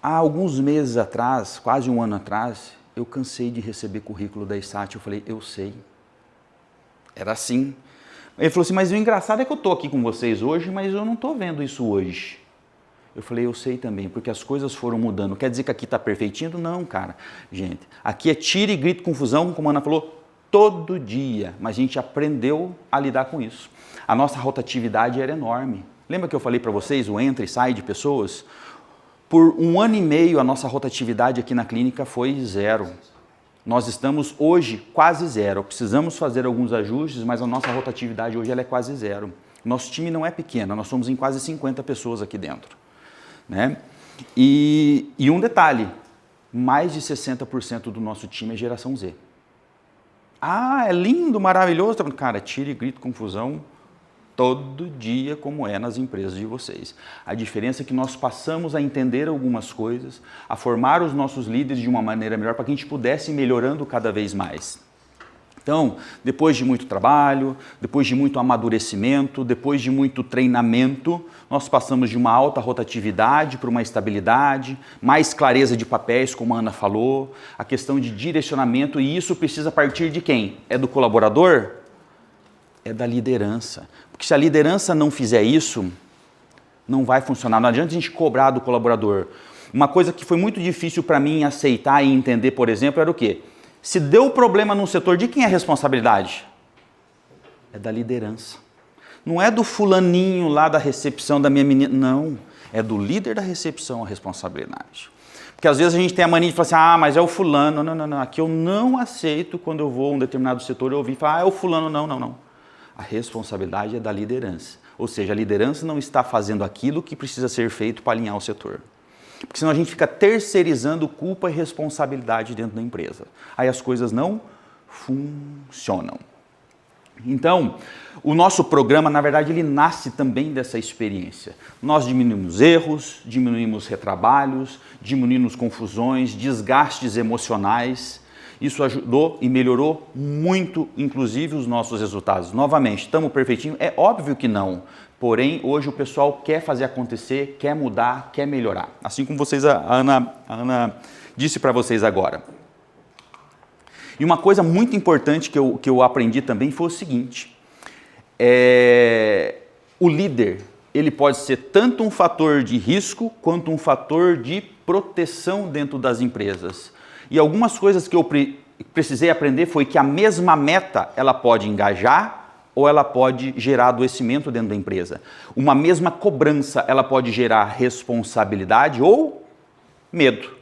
Há alguns meses atrás, quase 1 ano atrás, eu cansei de receber currículo da ISAT. Eu falei, eu sei. Era assim. Ele falou assim, mas o engraçado é que eu estou aqui com vocês hoje, mas eu não estou vendo isso hoje. Eu falei, eu sei também, porque as coisas foram mudando. Quer dizer que aqui está perfeitinho? Não, cara. Gente, aqui é tiro e grito, confusão, como a Ana falou, todo dia. Mas a gente aprendeu a lidar com isso. A nossa rotatividade era enorme. Lembra que eu falei para vocês o entra e sai de pessoas? Por 1 ano e meio, a nossa rotatividade aqui na clínica foi 0. Nós estamos hoje quase 0. Precisamos fazer alguns ajustes, mas a nossa rotatividade hoje ela é quase 0. Nosso time não é pequeno, nós somos em quase 50 pessoas aqui dentro. Né? E um detalhe, mais de 60% do nosso time é geração Z. Ah, é lindo, maravilhoso. Cara, tira e grito, confusão, todo dia como é nas empresas de vocês. A diferença é que nós passamos a entender algumas coisas, a formar os nossos líderes de uma maneira melhor para que a gente pudesse ir melhorando cada vez mais. Então, depois de muito trabalho, depois de muito amadurecimento, depois de muito treinamento, nós passamos de uma alta rotatividade para uma estabilidade, mais clareza de papéis, como a Ana falou, a questão de direcionamento, e isso precisa partir de quem? É do colaborador? É da liderança. Porque se a liderança não fizer isso, não vai funcionar. Não adianta a gente cobrar do colaborador. Uma coisa que foi muito difícil para mim aceitar e entender, por exemplo, era o quê? Se deu problema num setor, de quem é a responsabilidade? É da liderança. Não é do fulaninho lá da recepção da minha menina, não. É do líder da recepção a responsabilidade. Porque às vezes a gente tem a mania de falar assim, mas é o fulano. Não. Aqui eu não aceito quando eu vou a um determinado setor, eu ouvir falar, é o fulano, não. A responsabilidade é da liderança. Ou seja, a liderança não está fazendo aquilo que precisa ser feito para alinhar o setor. Porque senão a gente fica terceirizando culpa e responsabilidade dentro da empresa. Aí as coisas não funcionam. Então, o nosso programa, na verdade, ele nasce também dessa experiência. Nós diminuímos erros, diminuímos retrabalhos, diminuímos confusões, desgastes emocionais. Isso ajudou e melhorou muito, inclusive, os nossos resultados. Novamente, estamos perfeitinhos? É óbvio que não. Porém, hoje o pessoal quer fazer acontecer, quer mudar, quer melhorar. Assim como a Ana disse para vocês agora. E uma coisa muito importante que eu aprendi também foi o seguinte. O líder, ele pode ser tanto um fator de risco, quanto um fator de proteção dentro das empresas. E algumas coisas que eu precisei aprender foi que a mesma meta, ela pode engajar ou ela pode gerar adoecimento dentro da empresa. Uma mesma cobrança, ela pode gerar responsabilidade ou medo.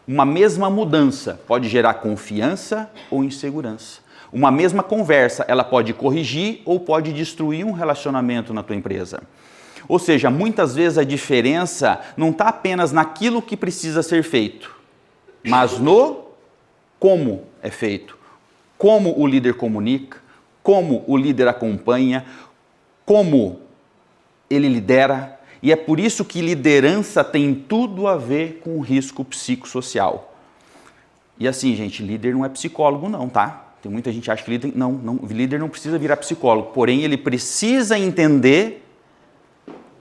Uma mesma mudança pode gerar confiança ou insegurança. Uma mesma conversa, ela pode corrigir ou pode destruir um relacionamento na tua empresa. Ou seja, muitas vezes a diferença não está apenas naquilo que precisa ser feito, mas no como é feito, como o líder comunica, como o líder acompanha, como ele lidera. E é por isso que liderança tem tudo a ver com o risco psicossocial. E assim, gente, líder não é psicólogo não, tá? Tem muita gente que acha que líder não precisa virar psicólogo, porém ele precisa entender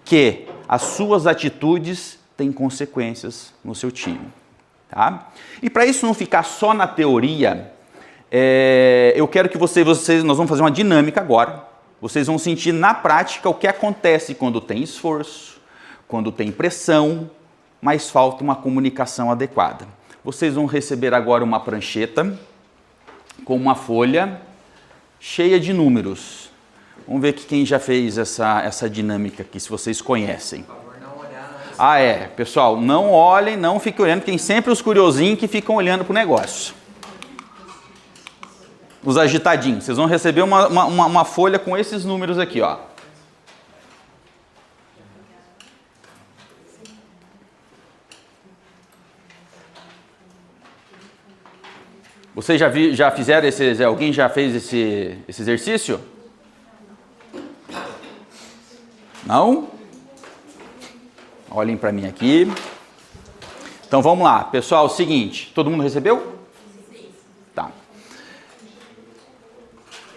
que as suas atitudes têm consequências no seu time. Tá? E para isso não ficar só na teoria, eu quero que vocês, nós vamos fazer uma dinâmica agora. Vocês vão sentir na prática o que acontece quando tem esforço, quando tem pressão, mas falta uma comunicação adequada. Vocês vão receber agora uma prancheta com uma folha cheia de números. Vamos ver quem já fez essa dinâmica aqui, se vocês conhecem. Pessoal, não olhem, não fiquem olhando, tem sempre os curiosinhos que ficam olhando para o negócio. Os agitadinhos. Vocês vão receber uma folha com esses números aqui, ó. Vocês já fizeram alguém já fez esse exercício? Não? Olhem para mim aqui. Então vamos lá, pessoal, é o seguinte, todo mundo recebeu? Sim. Tá.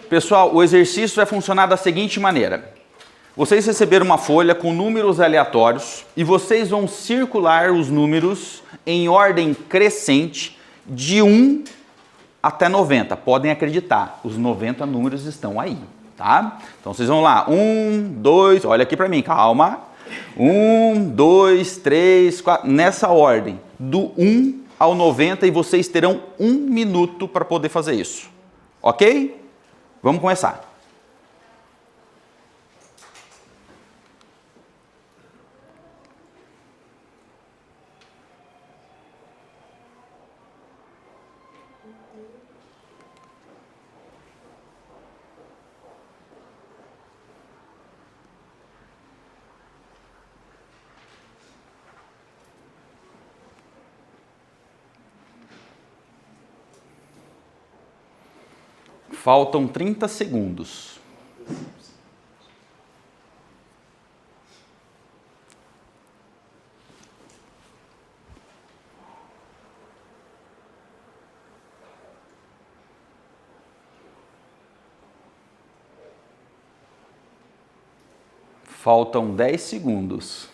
Pessoal, o exercício vai funcionar da seguinte maneira. Vocês receberam uma folha com números aleatórios e vocês vão circular os números em ordem crescente de 1 até 90. Podem acreditar, os 90 números estão aí, tá? Então vocês vão lá, 1, 2, olha aqui para mim, calma. 1, 2, 3, 4, nessa ordem, do 1 ao 90, e vocês terão 1 minuto para poder fazer isso. Ok? Vamos começar. Faltam 30 segundos. Faltam 10 segundos.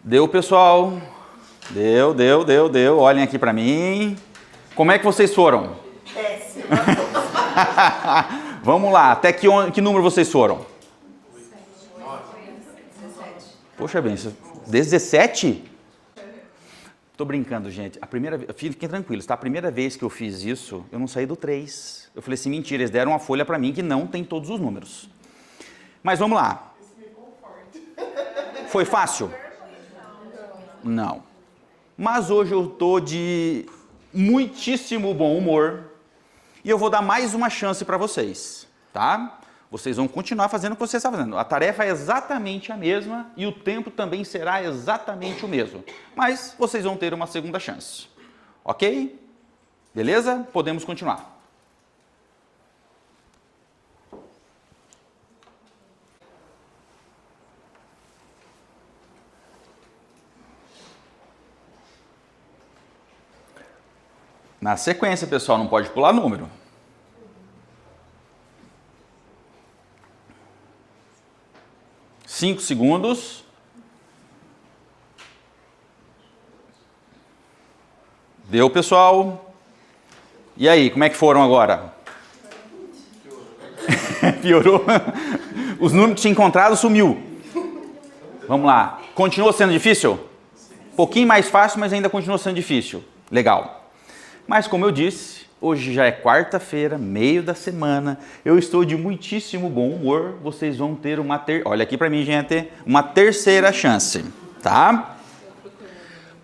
Deu, pessoal? Deu. Olhem aqui para mim. Como é que vocês foram? Péssimo. Vamos lá, até que número vocês foram? 17. Poxa bem, 17? Tô brincando, gente. A primeira vez, fiquem tranquilos, tá? A primeira vez que eu fiz isso, eu não saí do 3. Eu falei assim, mentira, eles deram uma folha para mim que não tem todos os números. Mas vamos lá. Foi fácil? Não. Mas hoje eu tô de muitíssimo bom humor e eu vou dar mais uma chance para vocês, tá? Vocês vão continuar fazendo o que vocês estão fazendo. A tarefa é exatamente a mesma e o tempo também será exatamente o mesmo. Mas vocês vão ter uma segunda chance. Ok? Beleza? Podemos continuar. Na sequência, pessoal, não pode pular número. Cinco segundos. Deu, pessoal? E aí, como é que foram agora? Piorou. Os números que tinha encontrado sumiu. Vamos lá. Continua sendo difícil? Um pouquinho mais fácil, mas ainda continua sendo difícil. Legal. Mas como eu disse, hoje já é quarta-feira, meio da semana. Eu estou de muitíssimo bom humor. Vocês vão ter olha aqui para mim, gente, uma terceira chance, tá?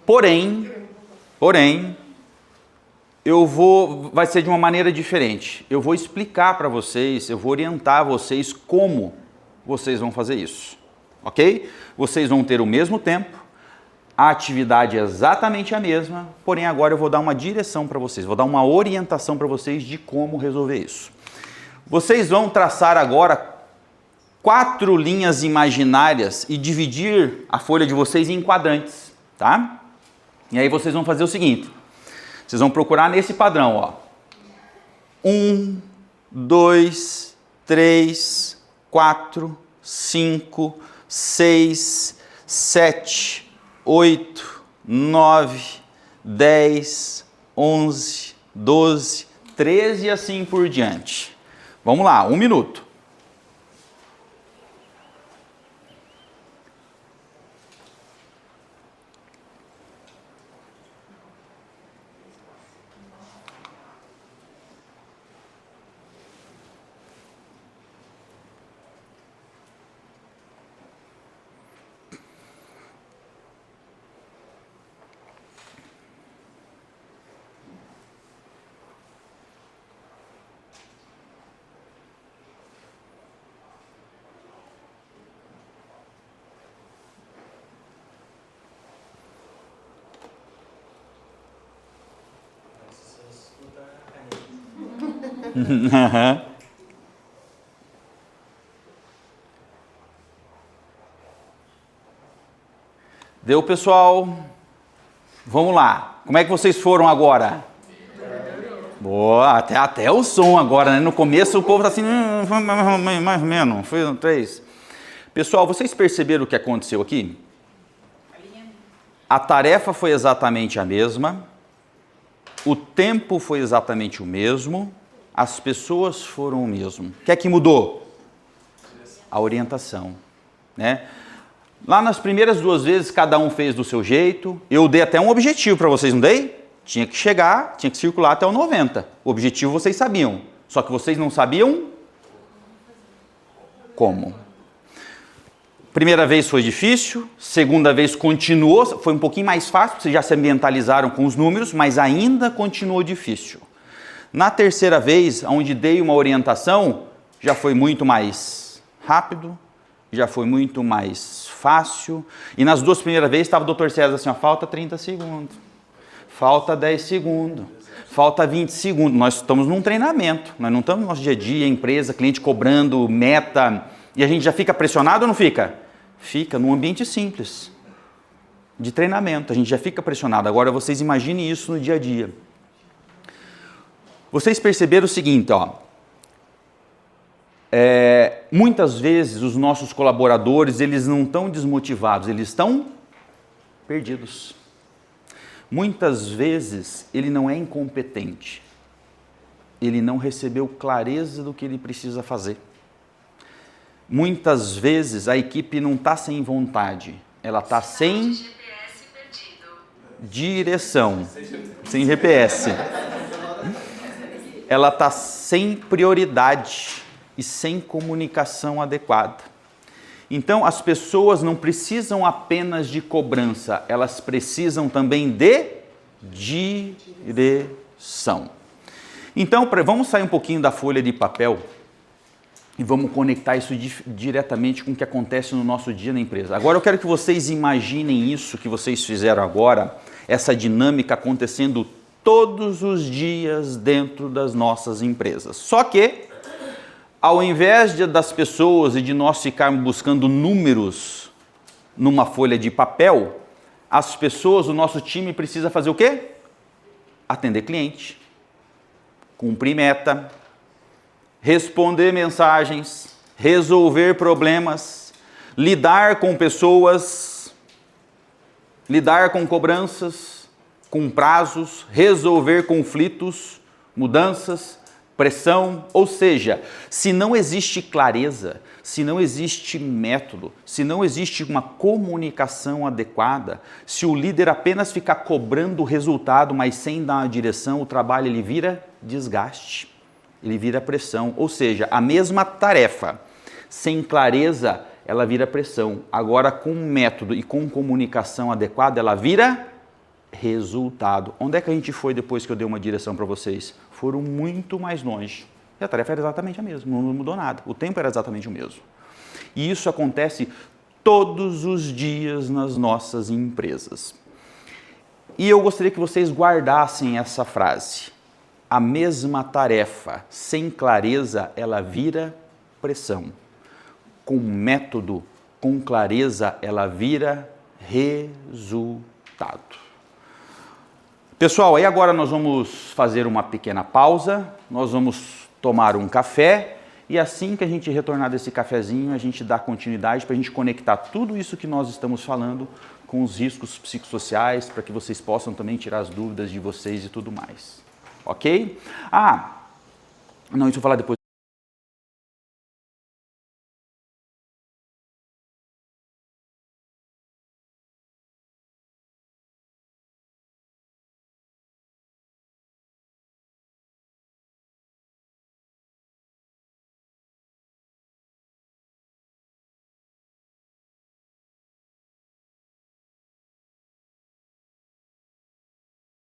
Porém, vai ser de uma maneira diferente. Eu vou explicar para vocês, eu vou orientar vocês como vocês vão fazer isso, ok? Vocês vão ter o mesmo tempo, a atividade é exatamente a mesma, porém agora eu vou dar uma direção para vocês, vou dar uma orientação para vocês de como resolver isso. Vocês vão traçar agora 4 linhas imaginárias e dividir a folha de vocês em quadrantes, tá? E aí vocês vão fazer o seguinte, vocês vão procurar nesse padrão, ó. 1, 2, 3, 4, 5, 6, 7, 8, 9, 10, 11, 12, 13 e assim por diante. Vamos lá, 1 minuto. Deu, pessoal? Vamos lá. Como é que vocês foram agora? Boa, até o som agora, né? No começo o povo tá assim, mais ou menos, foi 3. Pessoal, vocês perceberam o que aconteceu aqui? A tarefa foi exatamente a mesma, o tempo foi exatamente o mesmo, as pessoas foram o mesmo. O que é que mudou? A orientação, né? Lá nas primeiras 2 vezes, cada um fez do seu jeito. Eu dei até um objetivo para vocês, não dei? Tinha que chegar, tinha que circular até o 90. O objetivo vocês sabiam, só que vocês não sabiam como. Primeira vez foi difícil, segunda vez continuou, foi um pouquinho mais fácil, vocês já se ambientalizaram com os números, mas ainda continuou difícil. Na terceira vez, onde dei uma orientação, já foi muito mais rápido, já foi muito mais fácil. E nas 2 primeiras vezes estava o Dr. César assim, ó, falta 30 segundos, falta 10 segundos, falta 20 segundos. Nós estamos num treinamento, nós não estamos no nosso dia a dia, empresa, cliente cobrando, meta, e a gente já fica pressionado ou não fica? Fica num ambiente simples, de treinamento, a gente já fica pressionado. Agora vocês imaginem isso no dia a dia. Vocês perceberam o seguinte, ó. Muitas vezes os nossos colaboradores, eles não estão desmotivados, eles estão perdidos. Muitas vezes ele não é incompetente, ele não recebeu clareza do que ele precisa fazer. Muitas vezes a equipe não está sem vontade, ela está sem direção, sem GPS. Ela está sem prioridade e sem comunicação adequada. Então, as pessoas não precisam apenas de cobrança, elas precisam também de direção. Então, vamos sair um pouquinho da folha de papel e vamos conectar isso diretamente com o que acontece no nosso dia na empresa. Agora, eu quero que vocês imaginem isso que vocês fizeram agora, essa dinâmica acontecendo todos os dias dentro das nossas empresas. Só que, ao invés das pessoas e de nós ficarmos buscando números numa folha de papel, as pessoas, o nosso time precisa fazer o quê? Atender cliente, cumprir meta, responder mensagens, resolver problemas, lidar com pessoas, lidar com cobranças, com prazos, resolver conflitos, mudanças, pressão, ou seja, se não existe clareza, se não existe método, se não existe uma comunicação adequada, se o líder apenas ficar cobrando o resultado, mas sem dar uma direção, o trabalho ele vira desgaste, ele vira pressão, ou seja, a mesma tarefa, sem clareza, ela vira pressão. Agora, com método e com comunicação adequada, ela vira resultado. Onde é que a gente foi depois que eu dei uma direção para vocês? Foram muito mais longe. E a tarefa era exatamente a mesma, não mudou nada. O tempo era exatamente o mesmo. E isso acontece todos os dias nas nossas empresas. E eu gostaria que vocês guardassem essa frase. A mesma tarefa, sem clareza, ela vira pressão. Com método, com clareza, ela vira resultado. Pessoal, aí agora nós vamos fazer uma pequena pausa, nós vamos tomar um café e assim que a gente retornar desse cafezinho, a gente dá continuidade para a gente conectar tudo isso que nós estamos falando com os riscos psicossociais, para que vocês possam também tirar as dúvidas de vocês e tudo mais. Ok? Não, isso eu vou falar depois.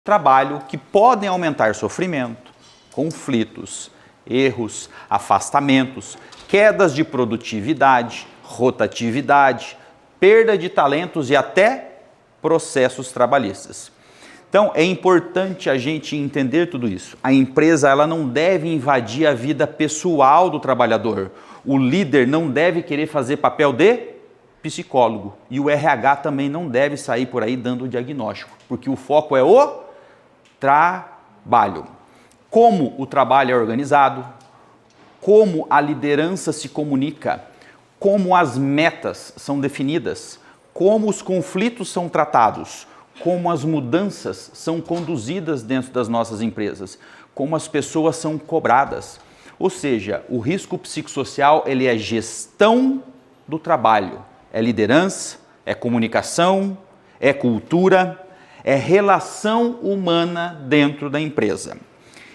Trabalho que podem aumentar sofrimento, conflitos, erros, afastamentos, quedas de produtividade, rotatividade, perda de talentos e até processos trabalhistas. Então, é importante a gente entender tudo isso. A empresa ela não deve invadir a vida pessoal do trabalhador. O líder não deve querer fazer papel de psicólogo. E o RH também não deve sair por aí dando diagnóstico, porque o foco é o trabalho. Como o trabalho é organizado, como a liderança se comunica, como as metas são definidas, como os conflitos são tratados, como as mudanças são conduzidas dentro das nossas empresas, como as pessoas são cobradas. Ou seja, o risco psicossocial ele é gestão do trabalho, é liderança, é comunicação, é cultura, é relação humana dentro da empresa.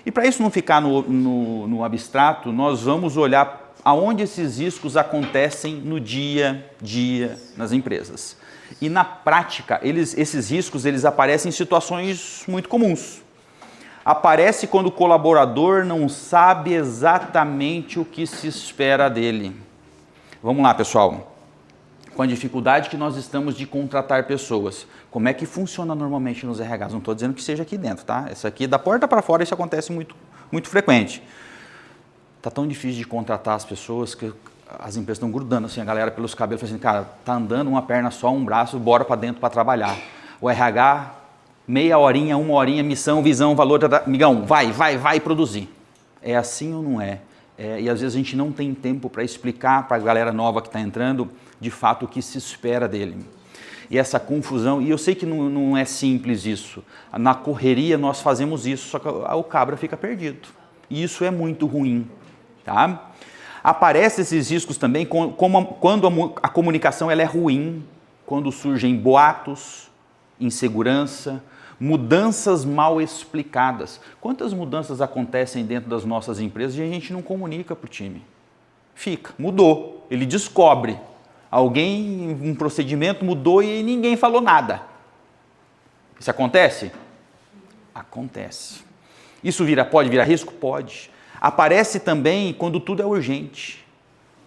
E para isso não ficar no abstrato, nós vamos olhar aonde esses riscos acontecem no dia a dia nas empresas. E na prática, esses riscos eles aparecem em situações muito comuns. Aparece quando o colaborador não sabe exatamente o que se espera dele. Vamos lá, pessoal. Com a dificuldade que nós estamos de contratar pessoas. Como é que funciona normalmente nos RHs? Não estou dizendo que seja aqui dentro, tá? Isso aqui, da porta para fora, isso acontece muito frequente. Está tão difícil de contratar as pessoas que as empresas estão grudando assim, a galera pelos cabelos, assim, cara, tá andando uma perna só, um braço, bora para dentro para trabalhar. O RH, meia horinha, uma horinha, missão, visão, valor, amigão, vai produzir. É assim ou não é? E às vezes a gente não tem tempo para explicar para a galera nova que está entrando, de fato, o que se espera dele. E essa confusão, e eu sei que não é simples isso, na correria nós fazemos isso, só que o cabra fica perdido. E isso é muito ruim, tá? Aparecem esses riscos também quando a comunicação ela é ruim, quando surgem boatos, insegurança, mudanças mal explicadas. Quantas mudanças acontecem dentro das nossas empresas e a gente não comunica para o time? Mudou, ele descobre. Alguém, um procedimento mudou e ninguém falou nada. Isso acontece? Acontece. Isso pode virar risco? Pode. Aparece também quando tudo é urgente,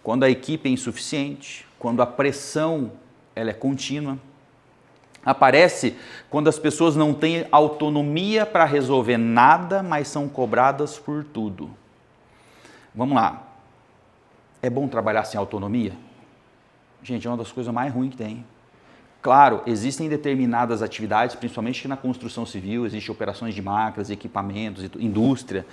quando a equipe é insuficiente, quando a pressão ela é contínua. Aparece quando as pessoas não têm autonomia para resolver nada, mas são cobradas por tudo. Vamos lá. É bom trabalhar sem autonomia? Gente, é uma das coisas mais ruins que tem. Claro, existem determinadas atividades, principalmente na construção civil, existem operações de máquinas, equipamentos, indústria.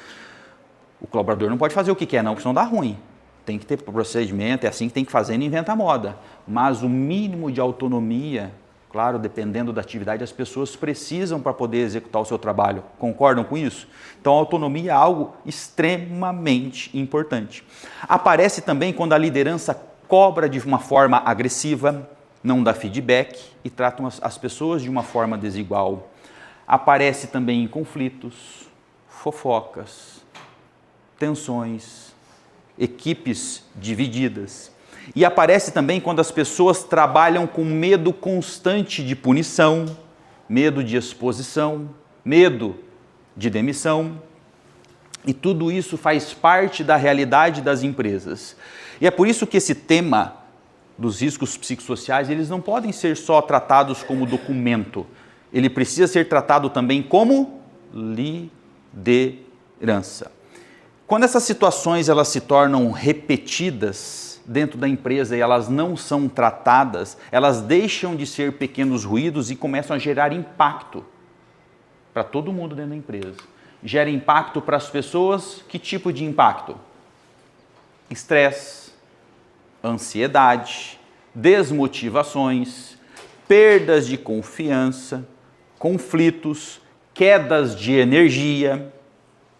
O colaborador não pode fazer o que quer não, porque senão dá ruim. Tem que ter procedimento, é assim que tem que fazer e não inventa moda. Mas o mínimo de autonomia Claro, dependendo da atividade, as pessoas precisam para poder executar o seu trabalho. Concordam com isso? Então, a autonomia é algo extremamente importante. Aparece também quando a liderança cobra de uma forma agressiva, não dá feedback e trata as pessoas de uma forma desigual. Aparece também em conflitos, fofocas, tensões, equipes divididas. E aparece também quando as pessoas trabalham com medo constante de punição, medo de exposição, medo de demissão. E tudo isso faz parte da realidade das empresas. E é por isso que esse tema dos riscos psicossociais, eles não podem ser só tratados como documento. Ele precisa ser tratado também como liderança. Quando essas situações elas se tornam repetidas dentro da empresa e elas não são tratadas, elas deixam de ser pequenos ruídos e começam a gerar impacto para todo mundo dentro da empresa. Gera impacto para as pessoas, que tipo de impacto? Estresse, ansiedade, desmotivações, perdas de confiança, conflitos, quedas de energia,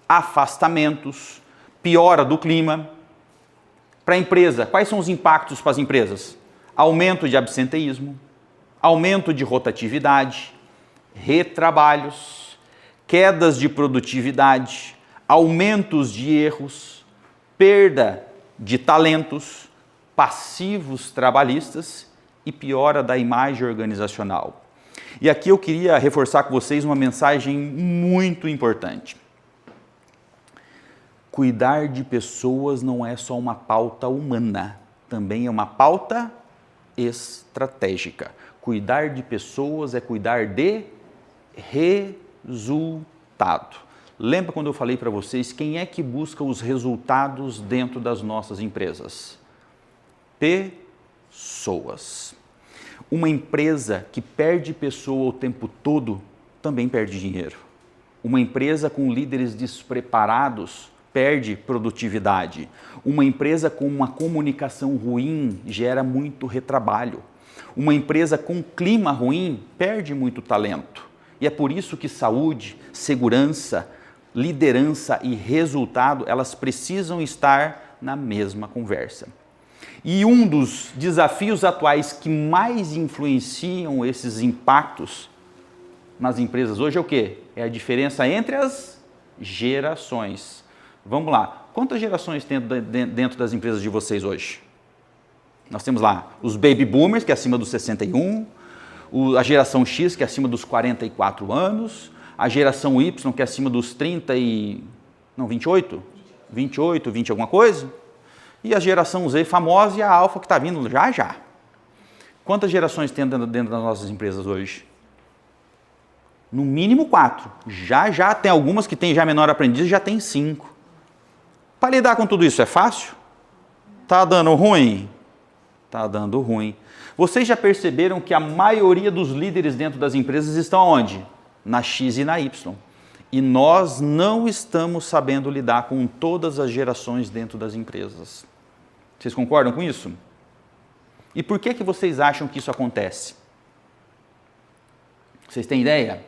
afastamentos, piora do clima. Para a empresa, quais são os impactos para as empresas? Aumento de absenteísmo, aumento de rotatividade, retrabalhos, quedas de produtividade, aumentos de erros, perda de talentos, passivos trabalhistas e piora da imagem organizacional. E aqui eu queria reforçar com vocês uma mensagem muito importante. Cuidar de pessoas não é só uma pauta humana, também é uma pauta estratégica. Cuidar de pessoas é cuidar de resultado. Lembra quando eu falei para vocês quem é que busca os resultados dentro das nossas empresas? Pessoas. Uma empresa que perde pessoa o tempo todo também perde dinheiro. Uma empresa com líderes despreparados perde produtividade. Uma empresa com uma comunicação ruim gera muito retrabalho. Uma empresa com clima ruim perde muito talento. E é por isso que saúde, segurança, liderança e resultado, elas precisam estar na mesma conversa. E um dos desafios atuais que mais influenciam esses impactos nas empresas hoje é o quê? É a diferença entre as gerações. Vamos lá, quantas gerações tem dentro das empresas de vocês hoje? Nós temos lá os baby boomers, que é acima dos 61, a geração X, que é acima dos 44 anos, a geração Y, que é acima dos 28, 20 alguma coisa, e a geração Z famosa e a alfa que está vindo já. Quantas gerações tem dentro das nossas empresas hoje? No mínimo 4. Já tem algumas que tem já menor aprendiz e já tem 5. Para lidar com tudo isso é fácil? Está dando ruim? Está dando ruim. Vocês já perceberam que a maioria dos líderes dentro das empresas estão onde? Na X e na Y. E nós não estamos sabendo lidar com todas as gerações dentro das empresas. Vocês concordam com isso? E por que vocês acham que isso acontece? Vocês têm ideia?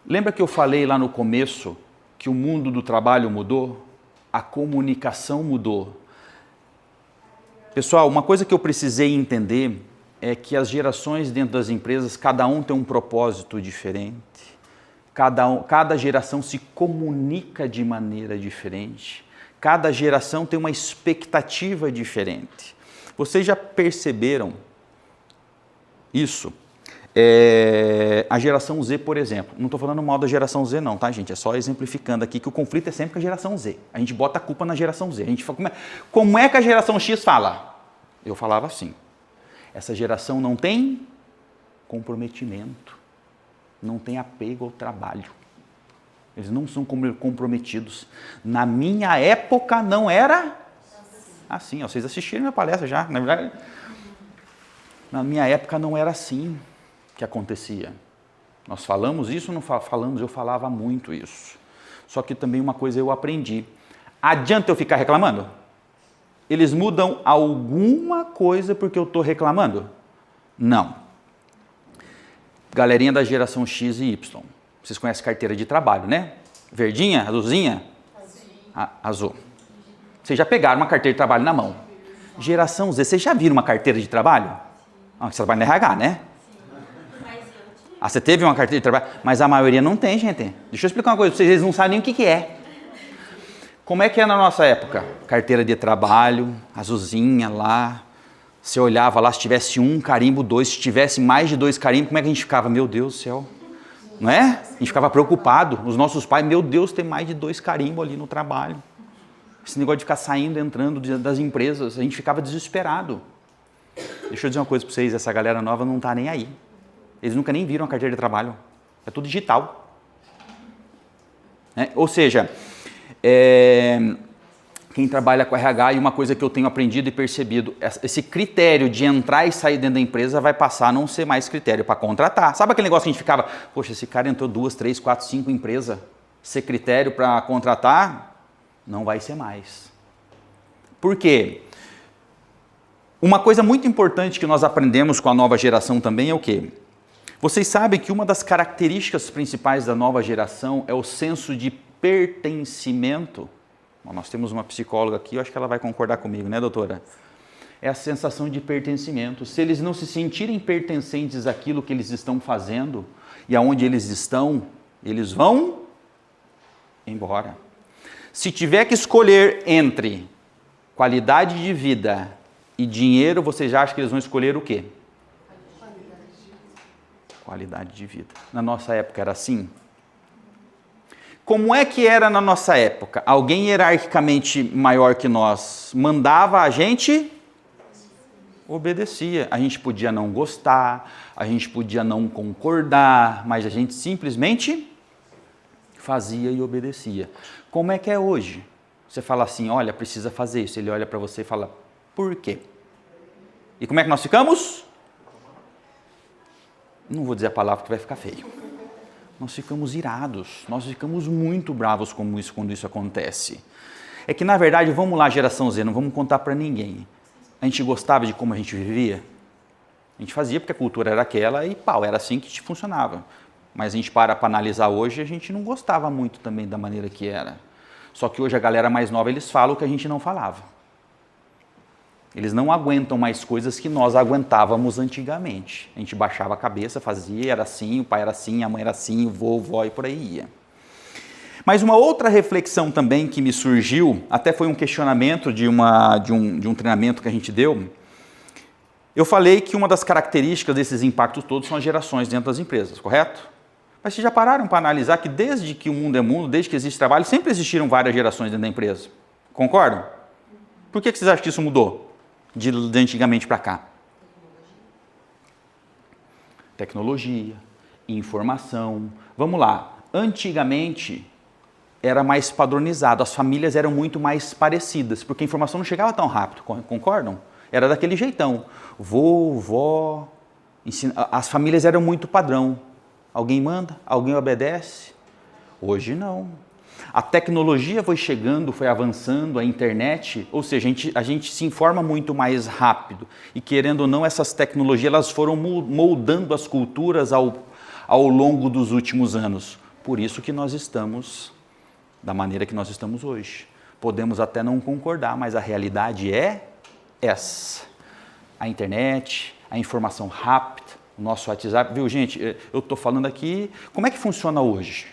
Lembra que eu falei lá no começo que o mundo do trabalho mudou? A comunicação mudou. Pessoal, uma coisa que eu precisei entender é que as gerações dentro das empresas, cada um tem um propósito diferente. Cada geração se comunica de maneira diferente. Cada geração tem uma expectativa diferente. Vocês já perceberam isso? A geração Z, por exemplo, não estou falando mal da geração Z não, tá, gente? É só exemplificando aqui que o conflito é sempre com a geração Z. A gente bota a culpa na geração Z. A gente fala, como é que a geração X fala? Eu falava assim, essa geração não tem comprometimento, não tem apego ao trabalho. Eles não são comprometidos. Na minha época não era assim. Ó, vocês assistiram minha palestra já, na verdade. Na minha época não era assim que acontecia. Nós falamos isso, não falamos, eu falava muito isso. Só que também uma coisa eu aprendi. Adianta eu ficar reclamando? Eles mudam alguma coisa porque eu estou reclamando? Não. galerinha da geração X e Y. Vocês conhecem carteira de trabalho, né? Verdinha, azulzinha? Azul. Vocês já pegaram uma carteira de trabalho na mão. Geração Z, vocês já viram uma carteira de trabalho? Você trabalha no RH, né? Você teve uma carteira de trabalho? Mas a maioria não tem, gente. Deixa eu explicar uma coisa para vocês, eles não sabem nem o que é. Como é que é na nossa época? Carteira de trabalho, azulzinha lá. Você olhava lá, se tivesse um carimbo, dois, se tivesse mais de 2 carimbos, como é que a gente ficava? Meu Deus do céu. Não é? A gente ficava preocupado. Os nossos pais, meu Deus, tem mais de 2 carimbos ali no trabalho. Esse negócio de ficar saindo, entrando das empresas, a gente ficava desesperado. Deixa eu dizer uma coisa para vocês, essa galera nova não está nem aí. Eles nunca nem viram a carteira de trabalho. É tudo digital. Ou seja, quem trabalha com RH, e uma coisa que eu tenho aprendido e percebido, esse critério de entrar e sair dentro da empresa vai passar a não ser mais critério para contratar. Sabe aquele negócio que a gente ficava, poxa, esse cara entrou 2, 3, 4, 5 empresas, ser critério para contratar? Não vai ser mais. Por quê? Uma coisa muito importante que nós aprendemos com a nova geração também é o quê? Vocês sabem que uma das características principais da nova geração é o senso de pertencimento. Bom, nós temos uma psicóloga aqui, eu acho que ela vai concordar comigo, né, doutora? É a sensação de pertencimento. Se eles não se sentirem pertencentes àquilo que eles estão fazendo e aonde eles estão, eles vão embora. Se tiver que escolher entre qualidade de vida e dinheiro, vocês já acham que eles vão escolher o quê? Qualidade de vida. Na nossa época era assim? Como é que era na nossa época? Alguém hierarquicamente maior que nós mandava, a gente obedecia. A gente podia não gostar, a gente podia não concordar, mas a gente simplesmente fazia e obedecia. Como é que é hoje? Você fala assim, olha, precisa fazer isso. Ele olha para você e fala, por quê? E como é que nós ficamos? Não vou dizer a palavra que vai ficar feio. Nós ficamos irados, nós ficamos muito bravos quando isso acontece. É que, na verdade, vamos lá, geração Z, não vamos contar para ninguém. A gente gostava de como a gente vivia? A gente fazia porque a cultura era aquela e pau, era assim que funcionava. Mas a gente para analisar hoje, a gente não gostava muito também da maneira que era. Só que hoje a galera mais nova, eles falam o que a gente não falava. Eles não aguentam mais coisas que nós aguentávamos antigamente. A gente baixava a cabeça, fazia, era assim, o pai era assim, a mãe era assim, o vô, vó e por aí ia. Mas uma outra reflexão também que me surgiu, até foi um questionamento de um treinamento que a gente deu. Eu falei que uma das características desses impactos todos são as gerações dentro das empresas, correto? Mas vocês já pararam para analisar que desde que o mundo é mundo, desde que existe trabalho, sempre existiram várias gerações dentro da empresa? Concordam? Por que vocês acham que isso mudou? De antigamente para cá. Tecnologia, informação. Vamos lá. Antigamente era mais padronizado, as famílias eram muito mais parecidas, porque a informação não chegava tão rápido, concordam? Era daquele jeitão. Vô, vó, as famílias eram muito padrão. Alguém manda, alguém obedece. Hoje não. A tecnologia foi chegando, foi avançando, a internet, ou seja, a gente se informa muito mais rápido. E querendo ou não, essas tecnologias elas foram moldando as culturas ao longo dos últimos anos. Por isso que nós estamos da maneira que nós estamos hoje. Podemos até não concordar, mas a realidade é essa. A internet, a informação rápida, o nosso WhatsApp. Viu, gente, eu estou falando aqui, como é que funciona hoje?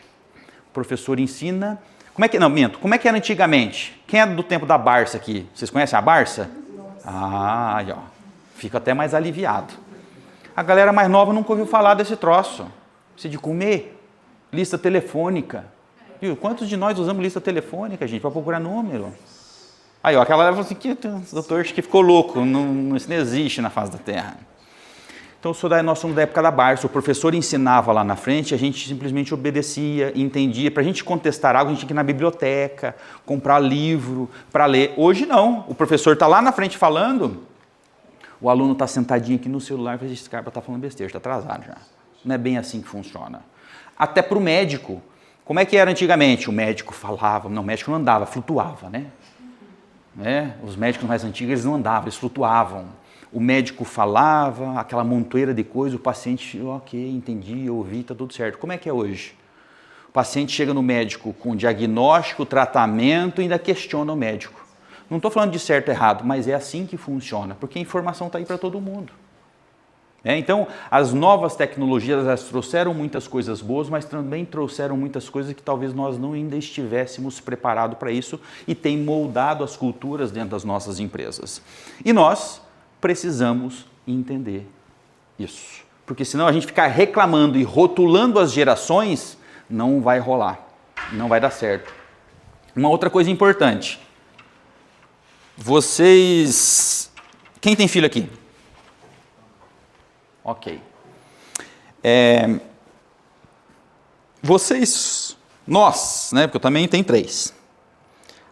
O professor ensina, como é que era antigamente? Quem é do tempo da Barça aqui? Vocês conhecem a Barça? Ah, aí ó, fica até mais aliviado. A galera mais nova nunca ouviu falar desse troço. Isso de comer, lista telefônica. Viu? Quantos de nós usamos lista telefônica, gente, para procurar número? Aí ó, aquela galera falou assim, que doutor acho que ficou louco, isso não existe na face da Terra. Então, nós somos da época da Barça, o professor ensinava lá na frente, a gente simplesmente obedecia, entendia. Para a gente contestar algo, a gente tinha que ir na biblioteca, comprar livro para ler. Hoje não, o professor está lá na frente falando, o aluno está sentadinho aqui no celular e fala, esse cara está falando besteira, está atrasado já. Não é bem assim que funciona. Até para o médico, como é que era antigamente? O médico falava, não, o médico não andava, flutuava, né? Os médicos mais antigos, eles não andavam, eles flutuavam. o médico falava, aquela montoeira de coisa, o paciente, ok, entendi, ouvi, está tudo certo. Como é que é hoje? O paciente chega no médico com diagnóstico, tratamento e ainda questiona o médico. Não estou falando de certo ou errado, mas é assim que funciona, porque a informação está aí para todo mundo. Então, as novas tecnologias elas trouxeram muitas coisas boas, mas também trouxeram muitas coisas que talvez nós não ainda estivéssemos preparados para isso e tem moldado as culturas dentro das nossas empresas. E nós precisamos entender isso, porque senão a gente ficar reclamando e rotulando as gerações, não vai rolar, não vai dar certo. Uma outra coisa importante, vocês... Quem tem filho aqui? Ok. Nós, né, porque eu também tenho 3.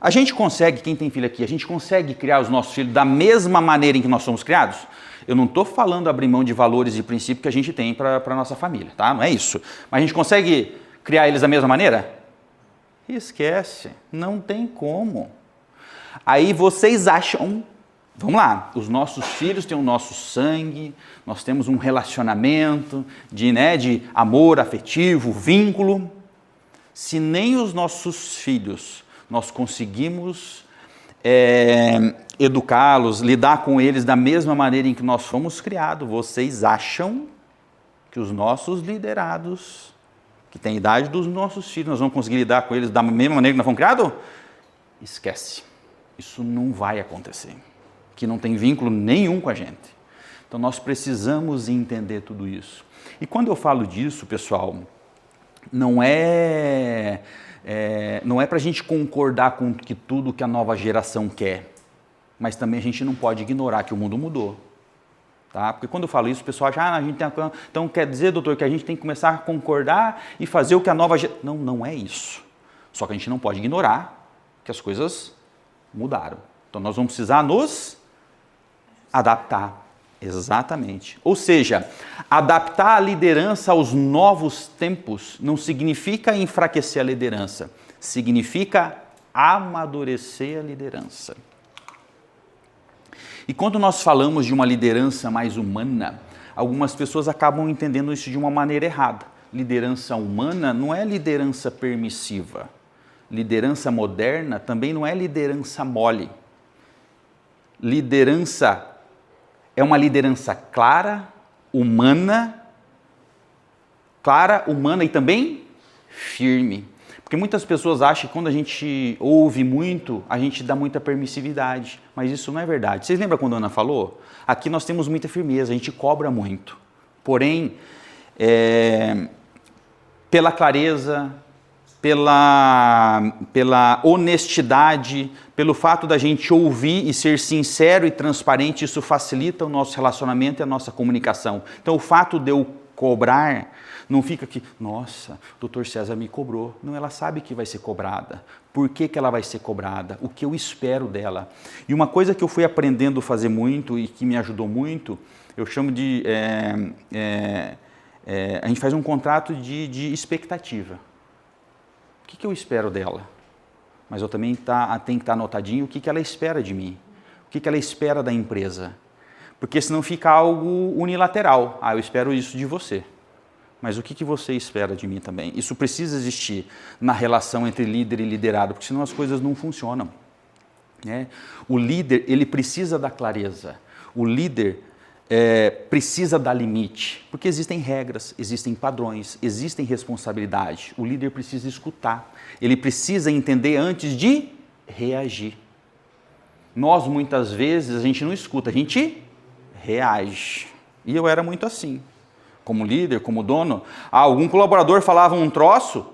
A gente consegue, quem tem filho aqui, a gente consegue criar os nossos filhos da mesma maneira em que nós somos criados? Eu não estou falando abrir mão de valores e princípios que a gente tem para a nossa família, tá? Não é isso. Mas a gente consegue criar eles da mesma maneira? Esquece, não tem como. Aí vocês acham... Vamos lá, os nossos filhos têm o nosso sangue, nós temos um relacionamento de amor afetivo, vínculo. Se nem os nossos filhos nós conseguimos educá-los, lidar com eles da mesma maneira em que nós fomos criados, vocês acham que os nossos liderados, que têm a idade dos nossos filhos, nós vamos conseguir lidar com eles da mesma maneira que nós fomos criados? Esquece, isso não vai acontecer. Que não tem vínculo nenhum com a gente. Então nós precisamos entender tudo isso. E quando eu falo disso, pessoal, não é para a gente concordar com tudo que a nova geração quer, mas também a gente não pode ignorar que o mundo mudou. Tá? Porque quando eu falo isso, o pessoal acha, a gente tem então quer dizer, doutor, que a gente tem que começar a concordar e fazer o que a nova geração... Não, não é isso. Só que a gente não pode ignorar que as coisas mudaram. Então nós vamos precisar nos adaptar, exatamente. Ou seja, adaptar a liderança aos novos tempos não significa enfraquecer a liderança, significa amadurecer a liderança. E quando nós falamos de uma liderança mais humana, algumas pessoas acabam entendendo isso de uma maneira errada. Liderança humana não é liderança permissiva. Liderança moderna também não é liderança mole. Liderança é uma liderança clara, humana e também firme. Porque muitas pessoas acham que quando a gente ouve muito, a gente dá muita permissividade. Mas isso não é verdade. Vocês lembram quando a Ana falou? Aqui nós temos muita firmeza, a gente cobra muito. Porém, pela clareza, pela honestidade, pelo fato da gente ouvir e ser sincero e transparente, isso facilita o nosso relacionamento e a nossa comunicação. Então, o fato de eu cobrar, não fica que, nossa, o doutor César me cobrou. Não, ela sabe que vai ser cobrada. Por que ela vai ser cobrada? O que eu espero dela? E uma coisa que eu fui aprendendo a fazer muito e que me ajudou muito, eu chamo de... a gente faz um contrato de expectativa. O que eu espero dela? Mas eu também tenho que estar anotadinho o que ela espera de mim. O que ela espera da empresa. Porque senão fica algo unilateral. Eu espero isso de você. Mas o que você espera de mim também? Isso precisa existir na relação entre líder e liderado, porque senão as coisas não funcionam. O líder, ele precisa da clareza. O líder precisa dar limite, porque existem regras, existem padrões, existem responsabilidade. O líder precisa escutar, ele precisa entender antes de reagir. Nós, muitas vezes, a gente não escuta, a gente reage. E eu era muito assim, como líder, como dono. Algum colaborador falava um troço,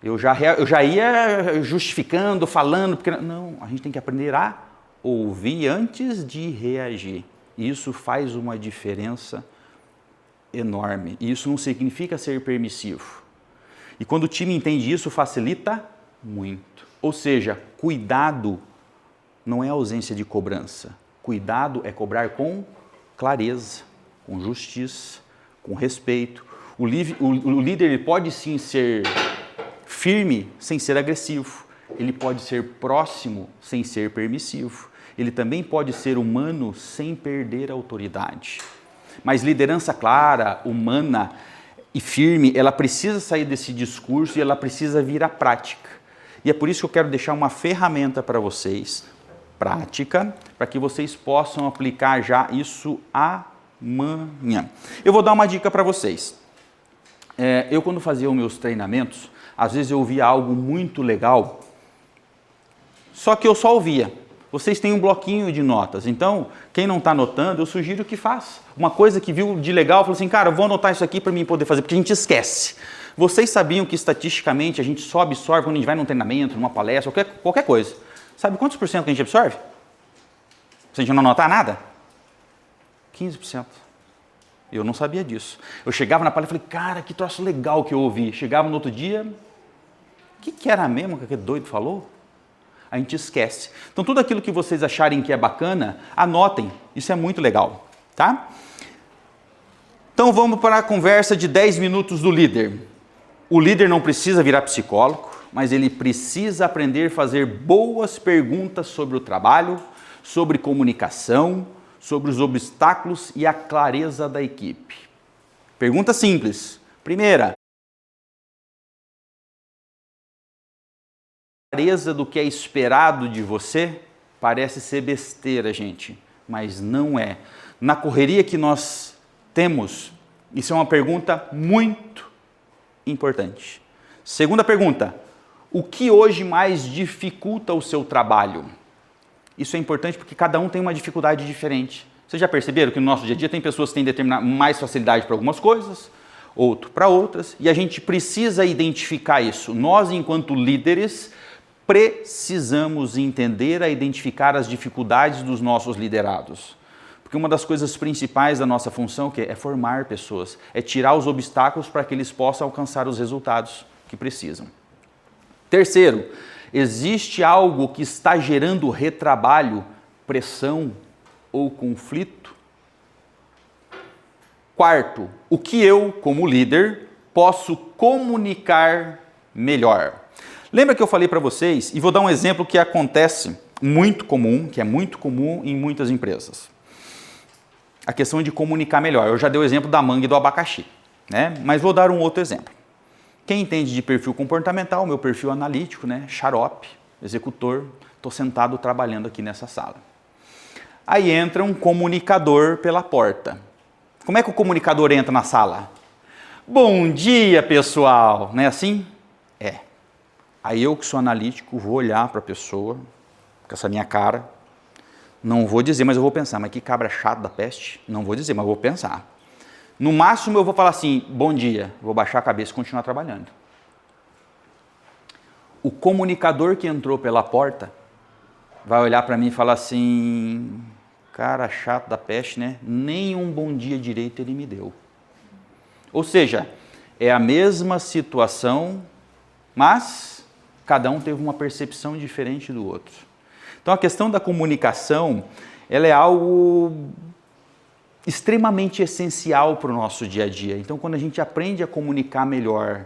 eu já ia justificando, falando, porque não, a gente tem que aprender a ouvir antes de reagir. E isso faz uma diferença enorme. E isso não significa ser permissivo. E quando o time entende isso, facilita muito. Ou seja, cuidado não é ausência de cobrança. Cuidado é cobrar com clareza, com justiça, com respeito. O líder ele pode sim ser firme sem ser agressivo. Ele pode ser próximo sem ser permissivo. ele também pode ser humano sem perder a autoridade. Mas liderança clara, humana e firme, ela precisa sair desse discurso e ela precisa vir à prática. E é por isso que eu quero deixar uma ferramenta para vocês, prática, para que vocês possam aplicar já isso amanhã. Eu vou dar uma dica para vocês. Eu, quando fazia os meus treinamentos, às vezes eu ouvia algo muito legal, só que eu só ouvia. Vocês têm um bloquinho de notas, então, quem não está anotando, eu sugiro que faça. Uma coisa que viu de legal, falou assim, cara, eu vou anotar isso aqui para mim poder fazer, porque a gente esquece. Vocês sabiam que, estatisticamente, a gente só absorve quando a gente vai num treinamento, numa palestra, qualquer coisa. Sabe quantos por cento que a gente absorve? Se a gente não anotar nada? 15%. Eu não sabia disso. Eu chegava na palestra e falei, cara, que troço legal que eu ouvi. Chegava no outro dia, o que era mesmo que aquele doido falou? A gente esquece. Então, tudo aquilo que vocês acharem que é bacana, anotem. Isso é muito legal, tá? Então, vamos para a conversa de 10 minutos do líder. O líder não precisa virar psicólogo, mas ele precisa aprender a fazer boas perguntas sobre o trabalho, sobre comunicação, sobre os obstáculos e a clareza da equipe. Pergunta simples. Primeira. Clareza do que é esperado de você parece ser besteira, gente, mas não é. Na correria que nós temos, isso é uma pergunta muito importante. Segunda pergunta, o que hoje mais dificulta o seu trabalho? Isso é importante porque cada um tem uma dificuldade diferente. Vocês já perceberam que no nosso dia a dia tem pessoas que têm mais facilidade para algumas coisas, outro para outras, e a gente precisa identificar isso. Nós, enquanto líderes, precisamos entender e identificar as dificuldades dos nossos liderados. Porque uma das coisas principais da nossa função é formar pessoas, é tirar os obstáculos para que eles possam alcançar os resultados que precisam. Terceiro, existe algo que está gerando retrabalho, pressão ou conflito? Quarto, o que eu, como líder, posso comunicar melhor? Lembra que eu falei para vocês, e vou dar um exemplo que acontece muito comum, que é muito comum em muitas empresas. A questão de comunicar melhor. Eu já dei o exemplo da manga e do abacaxi, né? Mas vou dar um outro exemplo. Quem entende de perfil comportamental, meu perfil analítico, né? Xarope, executor, estou sentado trabalhando aqui nessa sala. Aí entra um comunicador pela porta. Como é que o comunicador entra na sala? Bom dia, pessoal! Não é assim? É. Aí eu, que sou analítico, vou olhar para a pessoa, com essa minha cara, não vou dizer, mas eu vou pensar, mas que cabra chato da peste? Não vou dizer, mas vou pensar. No máximo eu vou falar assim, bom dia, vou baixar a cabeça e continuar trabalhando. O comunicador que entrou pela porta vai olhar para mim e falar assim, cara chato da peste, né? Nem um bom dia direito ele me deu. Ou seja, é a mesma situação, mas cada um teve uma percepção diferente do outro. Então a questão da comunicação, ela é algo extremamente essencial para o nosso dia a dia. Então quando a gente aprende a comunicar melhor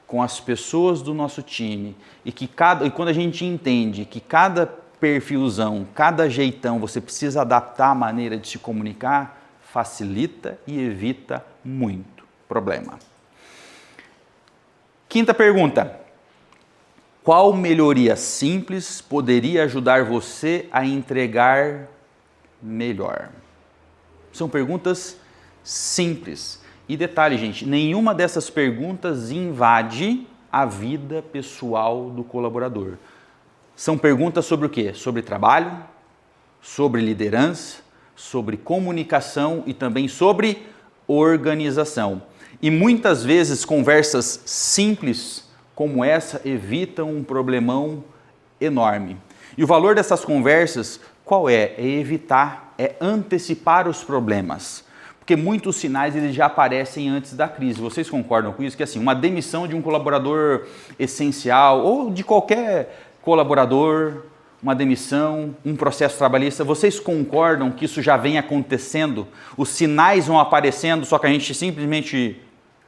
com as pessoas do nosso time e quando a gente entende que cada perfilzão, cada jeitão você precisa adaptar a maneira de se comunicar, facilita e evita muito problema. Quinta pergunta. Qual melhoria simples poderia ajudar você a entregar melhor? São perguntas simples. E detalhe, gente, nenhuma dessas perguntas invade a vida pessoal do colaborador. São perguntas sobre o quê? Sobre trabalho, sobre liderança, sobre comunicação e também sobre organização. E muitas vezes conversas simples como essa evitam um problemão enorme. E o valor dessas conversas, qual é? É evitar, é antecipar os problemas. Porque muitos sinais eles já aparecem antes da crise. Vocês concordam com isso? Que assim, uma demissão de um colaborador essencial ou de qualquer colaborador, uma demissão, um processo trabalhista, vocês concordam que isso já vem acontecendo? Os sinais vão aparecendo, só que a gente simplesmente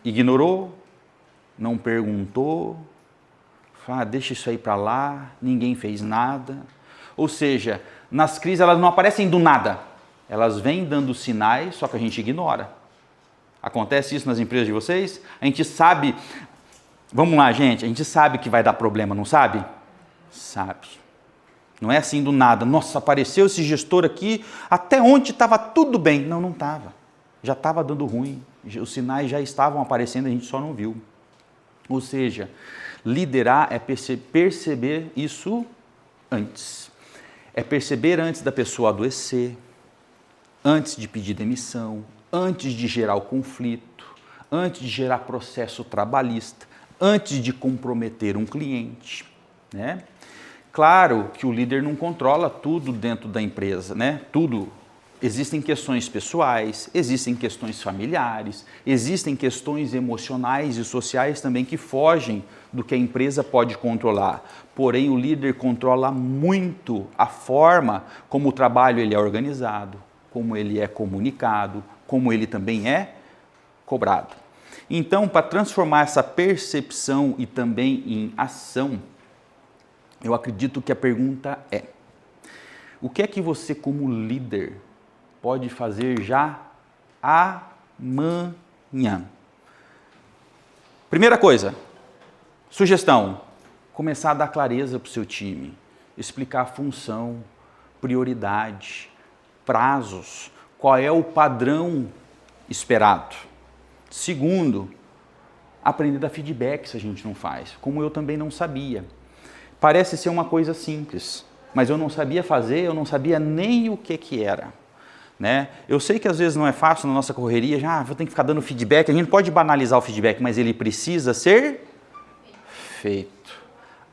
ignorou, não perguntou, deixa isso aí para lá, ninguém fez nada. Ou seja, nas crises elas não aparecem do nada. Elas vêm dando sinais, só que a gente ignora. Acontece isso nas empresas de vocês? A gente sabe... Vamos lá, gente. A gente sabe que vai dar problema, não sabe? Sabe. Não é assim do nada. Nossa, apareceu esse gestor aqui, até ontem estava tudo bem. Não, não estava. Já estava dando ruim. Os sinais já estavam aparecendo, a gente só não viu. Ou seja, liderar é perceber isso antes. É perceber antes da pessoa adoecer, antes de pedir demissão, antes de gerar o conflito, antes de gerar processo trabalhista, antes de comprometer um cliente, né? Claro que o líder não controla tudo dentro da empresa, né? Tudo. Existem questões pessoais, existem questões familiares, existem questões emocionais e sociais também que fogem do que a empresa pode controlar. Porém, o líder controla muito a forma como o trabalho ele é organizado, como ele é comunicado, como ele também é cobrado. Então, para transformar essa percepção e também em ação, eu acredito que a pergunta é: o que é que você, como líder, pode fazer já amanhã? Primeira coisa, sugestão: começar a dar clareza para o seu time, explicar a função, prioridade, prazos, qual é o padrão esperado. Segundo, aprender a dar feedback se a gente não faz, como eu também não sabia. Parece ser uma coisa simples, mas eu não sabia fazer, eu não sabia nem o que era. Né? Eu sei que às vezes não é fácil na nossa correria, já vou ter que ficar dando feedback, a gente pode banalizar o feedback, mas ele precisa ser feito.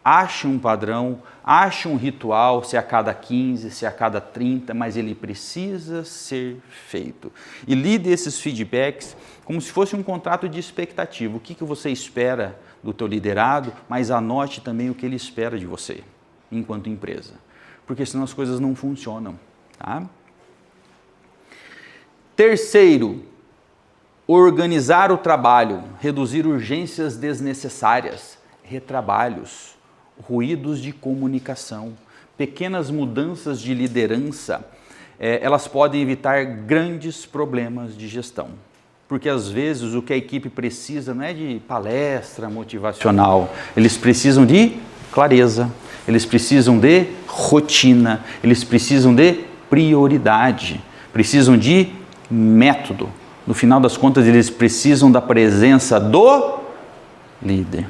Ache um padrão, ache um ritual, se a cada 15, se a cada 30, mas ele precisa ser feito. E lide esses feedbacks como se fosse um contrato de expectativa. O que você espera do teu liderado, mas anote também o que ele espera de você, enquanto empresa. Porque senão as coisas não funcionam. Tá? Terceiro, organizar o trabalho, reduzir urgências desnecessárias, retrabalhos, ruídos de comunicação, pequenas mudanças de liderança, elas podem evitar grandes problemas de gestão. Porque às vezes o que a equipe precisa não é de palestra motivacional, eles precisam de clareza, eles precisam de rotina, eles precisam de prioridade, precisam de método. No final das contas, eles precisam da presença do líder.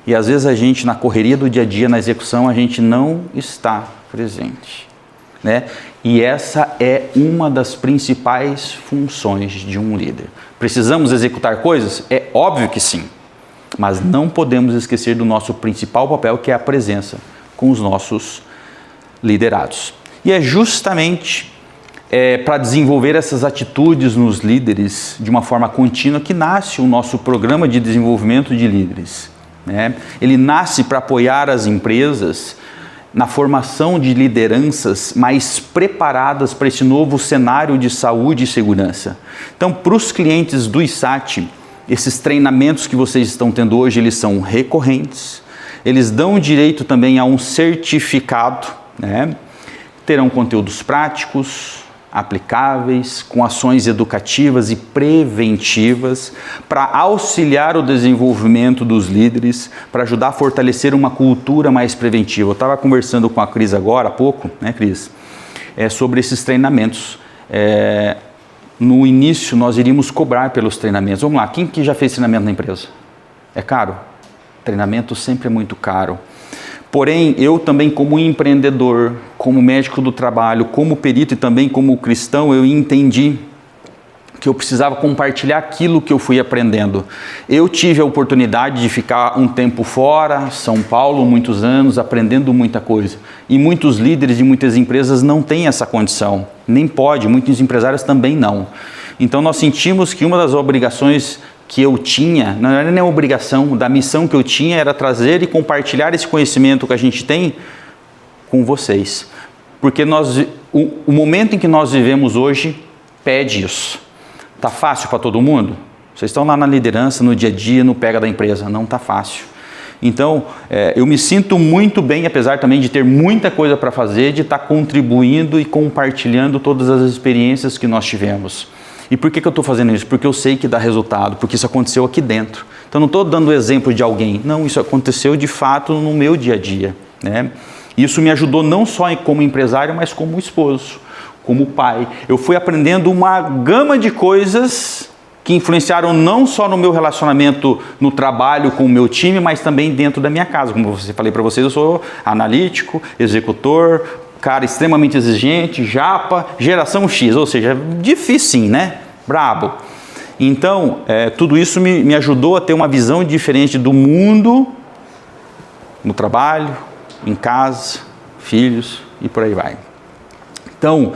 E às vezes a gente, na correria do dia a dia, na execução, a gente não está presente. Né? E essa é uma das principais funções de um líder. Precisamos executar coisas? É óbvio que sim. Mas não podemos esquecer do nosso principal papel, que é a presença com os nossos liderados. E é justamente para desenvolver essas atitudes nos líderes de uma forma contínua que nasce o nosso programa de desenvolvimento de líderes. Né? Ele nasce para apoiar as empresas na formação de lideranças mais preparadas para esse novo cenário de saúde e segurança. Então, para os clientes do ISAT, esses treinamentos que vocês estão tendo hoje, eles são recorrentes, eles dão direito também a um certificado, né? Terão conteúdos práticos, aplicáveis, com ações educativas e preventivas para auxiliar o desenvolvimento dos líderes, para ajudar a fortalecer uma cultura mais preventiva. Eu estava conversando com a Cris agora há pouco, né, Cris, sobre esses treinamentos. No início nós iríamos cobrar pelos treinamentos. Vamos lá, quem que já fez treinamento na empresa? É caro? Treinamento sempre é muito caro. Porém, eu também como empreendedor, como médico do trabalho, como perito e também como cristão, eu entendi que eu precisava compartilhar aquilo que eu fui aprendendo. Eu tive a oportunidade de ficar um tempo fora, São Paulo, muitos anos, aprendendo muita coisa. E muitos líderes de muitas empresas não têm essa condição, nem pode, muitos empresários também não. Então nós sentimos que uma das obrigações que eu tinha, não era nem a obrigação, da missão que eu tinha era trazer e compartilhar esse conhecimento que a gente tem com vocês. Porque o momento em que nós vivemos hoje pede isso. Está fácil para todo mundo? Vocês estão lá na liderança, no dia a dia, no pega da empresa. Não está fácil. Então, eu me sinto muito bem, apesar também de ter muita coisa para fazer, de estar contribuindo e compartilhando todas as experiências que nós tivemos. E por que eu estou fazendo isso? Porque eu sei que dá resultado, porque isso aconteceu aqui dentro. Então, não estou dando exemplo de alguém. Não, isso aconteceu de fato no meu dia a dia, né? Isso me ajudou não só como empresário, mas como esposo, como pai. Eu fui aprendendo uma gama de coisas que influenciaram não só no meu relacionamento no trabalho com o meu time, mas também dentro da minha casa. Como eu falei para vocês, eu sou analítico, executor, cara extremamente exigente, japa, geração X, ou seja, difícil sim, né? Brabo. Então, tudo isso me ajudou a ter uma visão diferente do mundo, no trabalho, em casa, filhos e por aí vai. Então,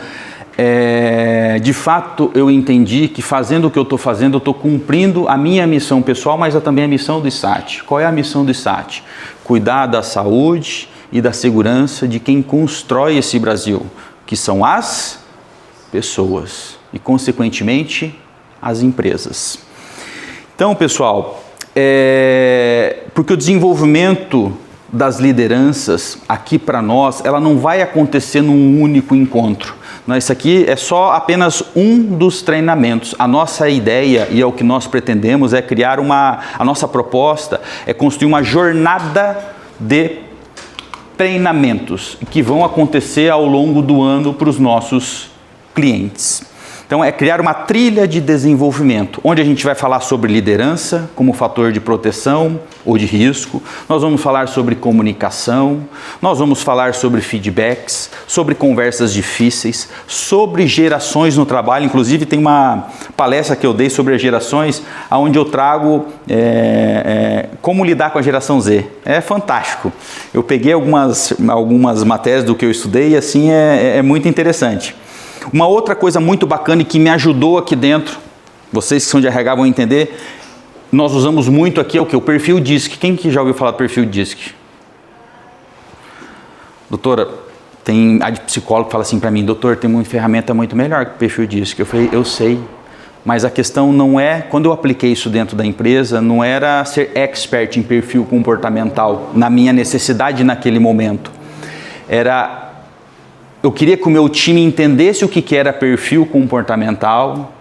de fato eu entendi que fazendo o que eu estou fazendo, eu estou cumprindo a minha missão pessoal, mas também a missão do ISAT. Qual é a missão do ISAT? Cuidar da saúde e da segurança de quem constrói esse Brasil, que são as pessoas e, consequentemente, as empresas. Então, pessoal, porque o desenvolvimento das lideranças aqui para nós, ela não vai acontecer num único encontro. Isso aqui é só apenas um dos treinamentos. A nossa ideia e é o que nós pretendemos é criar a nossa proposta é construir uma jornada de treinamentos que vão acontecer ao longo do ano para os nossos clientes. Então, é criar uma trilha de desenvolvimento, onde a gente vai falar sobre liderança como fator de proteção ou de risco, nós vamos falar sobre comunicação, nós vamos falar sobre feedbacks, sobre conversas difíceis, sobre gerações no trabalho. Inclusive, tem uma palestra que eu dei sobre as gerações, onde eu trago como lidar com a geração Z. É fantástico. Eu peguei algumas matérias do que eu estudei e assim é muito interessante. Uma outra coisa muito bacana e que me ajudou aqui dentro, vocês que são de RH vão entender, nós usamos muito aqui o perfil DISC. Quem que já ouviu falar do perfil DISC? Doutora, tem a psicóloga que fala assim para mim, doutor, tem uma ferramenta muito melhor que o perfil DISC. Eu falei, eu sei, mas a questão não é, quando eu apliquei isso dentro da empresa, não era ser expert em perfil comportamental, na minha necessidade naquele momento. Eu queria que o meu time entendesse o que era perfil comportamental,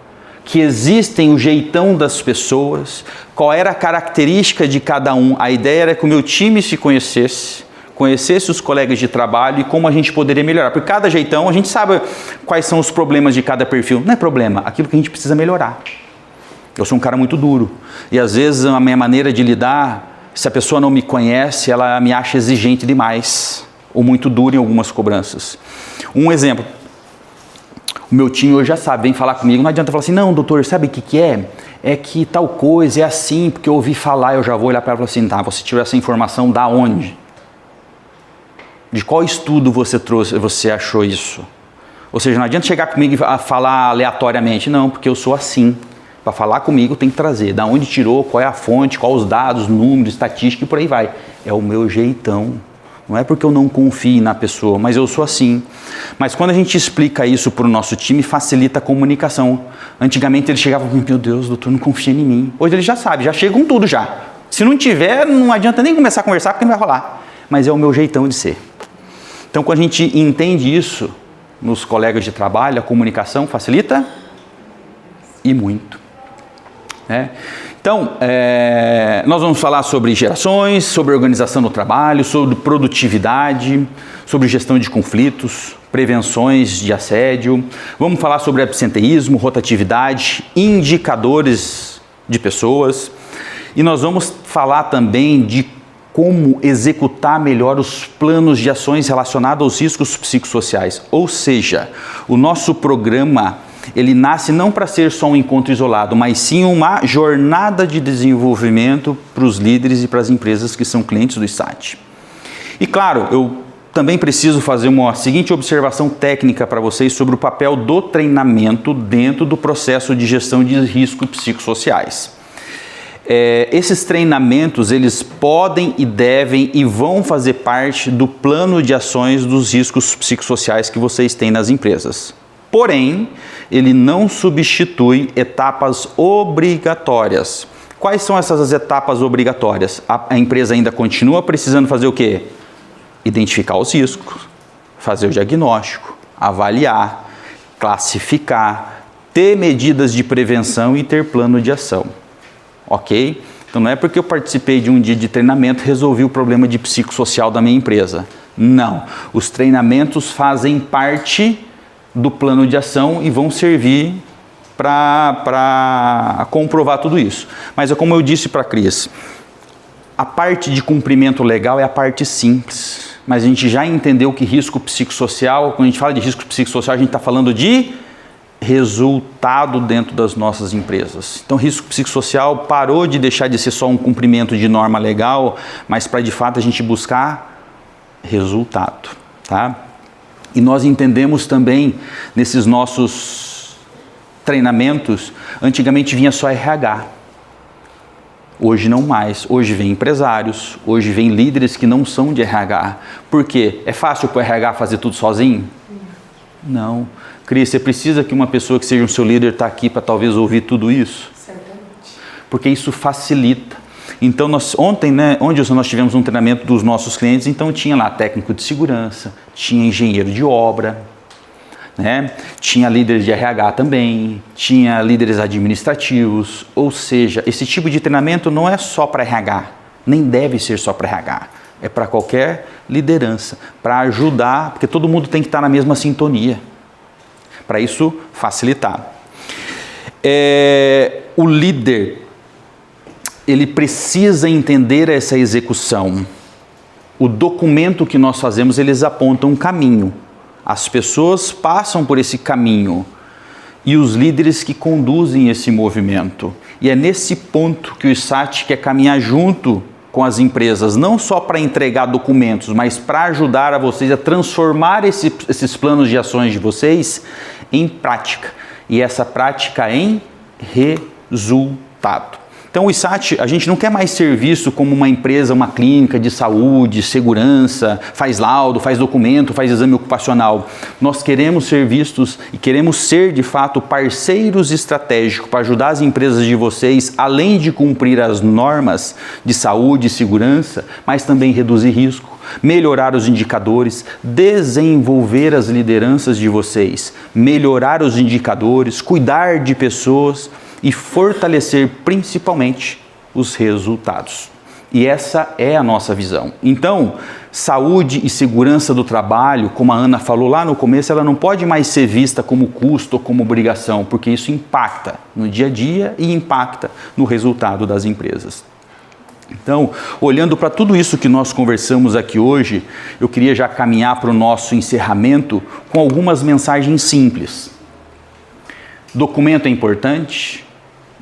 que existem o jeitão das pessoas, qual era a característica de cada um. A ideia era que o meu time se conhecesse os colegas de trabalho e como a gente poderia melhorar. Por cada jeitão, a gente sabe quais são os problemas de cada perfil. Não é problema, aquilo que a gente precisa melhorar. Eu sou um cara muito duro e às vezes a minha maneira de lidar, se a pessoa não me conhece, ela me acha exigente demais ou muito duro em algumas cobranças. Um exemplo, o meu time hoje já sabe, vem falar comigo, não adianta falar assim, não, doutor, sabe o que é? É que tal coisa é assim, porque eu ouvi falar, eu já vou olhar para ela e falar assim, tá, você tirou essa informação da onde? De qual estudo você trouxe, você achou isso? Ou seja, não adianta chegar comigo e falar aleatoriamente, não, porque eu sou assim. Para falar comigo tem que trazer, da onde tirou, qual é a fonte, quais os dados, números, estatística e por aí vai. É o meu jeitão. Não é porque eu não confio na pessoa, mas eu sou assim. Mas quando a gente explica isso para o nosso time, facilita a comunicação. Antigamente ele chegava e falava, meu Deus, doutor, não confia em mim. Hoje ele já sabe, já chega com tudo já. Se não tiver, não adianta nem começar a conversar porque não vai rolar. Mas é o meu jeitão de ser. Então quando a gente entende isso nos colegas de trabalho, a comunicação facilita e muito. Então, nós vamos falar sobre gerações, sobre organização no trabalho, sobre produtividade, sobre gestão de conflitos, prevenções de assédio. Vamos falar sobre absenteísmo, rotatividade, indicadores de pessoas. E nós vamos falar também de como executar melhor os planos de ações relacionados aos riscos psicossociais. Ou seja, o nosso programa ele nasce não para ser só um encontro isolado, mas sim uma jornada de desenvolvimento para os líderes e para as empresas que são clientes do ISAT. E claro, eu também preciso fazer uma seguinte observação técnica para vocês sobre o papel do treinamento dentro do processo de gestão de riscos psicossociais. Esses treinamentos, eles podem e devem e vão fazer parte do plano de ações dos riscos psicossociais que vocês têm nas empresas. Porém, ele não substitui etapas obrigatórias, Quais são essas etapas obrigatórias? A empresa ainda continua precisando fazer o quê? Identificar os riscos, fazer o diagnóstico, avaliar, classificar, ter medidas de prevenção e ter plano de ação. Ok? Então não é porque eu participei de um dia de treinamento resolvi o problema de psicossocial da minha empresa. Não. Os treinamentos fazem parte do plano de ação e vão servir para comprovar tudo isso. Mas é como eu disse para a Cris, a parte de cumprimento legal é a parte simples. Mas a gente já entendeu que risco psicossocial, quando a gente fala de risco psicossocial, a gente está falando de resultado dentro das nossas empresas. Então, risco psicossocial parou de deixar de ser só um cumprimento de norma legal, mas para de fato a gente buscar resultado, tá? E nós entendemos também nesses nossos treinamentos, antigamente vinha só RH. Hoje não mais. Hoje vem empresários, hoje vem líderes que não são de RH. Por quê? É fácil para o RH fazer tudo sozinho? Não. Cris, você precisa que uma pessoa que seja o seu líder está aqui para talvez ouvir tudo isso? Certamente. Porque isso facilita. Então, ontem, onde nós tivemos um treinamento dos nossos clientes, então tinha lá técnico de segurança, tinha engenheiro de obra, tinha líderes de RH também, tinha líderes administrativos, ou seja, esse tipo de treinamento não é só para RH, nem deve ser só para RH, é para qualquer liderança, para ajudar, porque todo mundo tem que estar na mesma sintonia, para isso facilitar. O líder, ele precisa entender essa execução. O documento que nós fazemos, eles apontam um caminho. As pessoas passam por esse caminho e os líderes que conduzem esse movimento. E é nesse ponto que o ISAT quer caminhar junto com as empresas, não só para entregar documentos, mas para ajudar a vocês a transformar esses planos de ações de vocês em prática. E essa prática em resultado. Então o ISAT, a gente não quer mais ser visto como uma empresa, uma clínica de saúde, segurança, faz laudo, faz documento, faz exame ocupacional. Nós queremos ser vistos e queremos ser de fato parceiros estratégicos para ajudar as empresas de vocês, além de cumprir as normas de saúde e segurança, mas também reduzir risco, melhorar os indicadores, desenvolver as lideranças de vocês, melhorar os indicadores, cuidar de pessoas e fortalecer principalmente os resultados. E essa é a nossa visão. Então, saúde e segurança do trabalho, como a Ana falou lá no começo, ela não pode mais ser vista como custo ou como obrigação, porque isso impacta no dia a dia e impacta no resultado das empresas. Então, olhando para tudo isso que nós conversamos aqui hoje, eu queria já caminhar para o nosso encerramento com algumas mensagens simples. Documento é importante,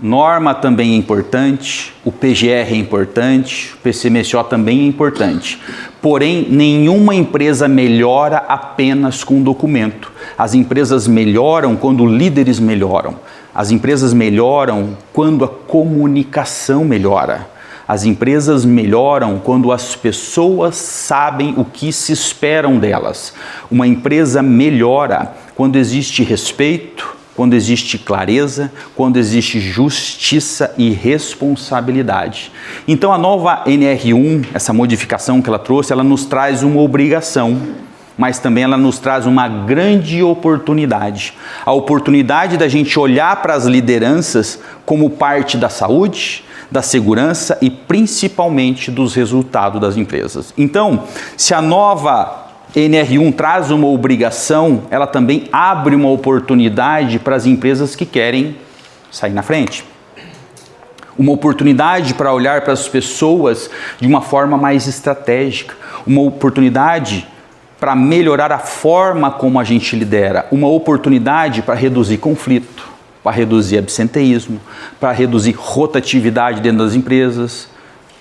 norma também é importante, o PGR é importante, o PCMSO também é importante. Porém, nenhuma empresa melhora apenas com documento. As empresas melhoram quando líderes melhoram. As empresas melhoram quando a comunicação melhora. As empresas melhoram quando as pessoas sabem o que se esperam delas. Uma empresa melhora quando existe respeito, quando existe clareza, quando existe justiça e responsabilidade. Então a nova NR1, essa modificação que ela trouxe, ela nos traz uma obrigação, mas também ela nos traz uma grande oportunidade. A oportunidade da gente olhar para as lideranças como parte da saúde, da segurança e principalmente dos resultados das empresas. Então, se a nova NR1 traz uma obrigação, ela também abre uma oportunidade para as empresas que querem sair na frente. Uma oportunidade para olhar para as pessoas de uma forma mais estratégica. Uma oportunidade para melhorar a forma como a gente lidera. Uma oportunidade para reduzir conflito, para reduzir absenteísmo, para reduzir rotatividade dentro das empresas,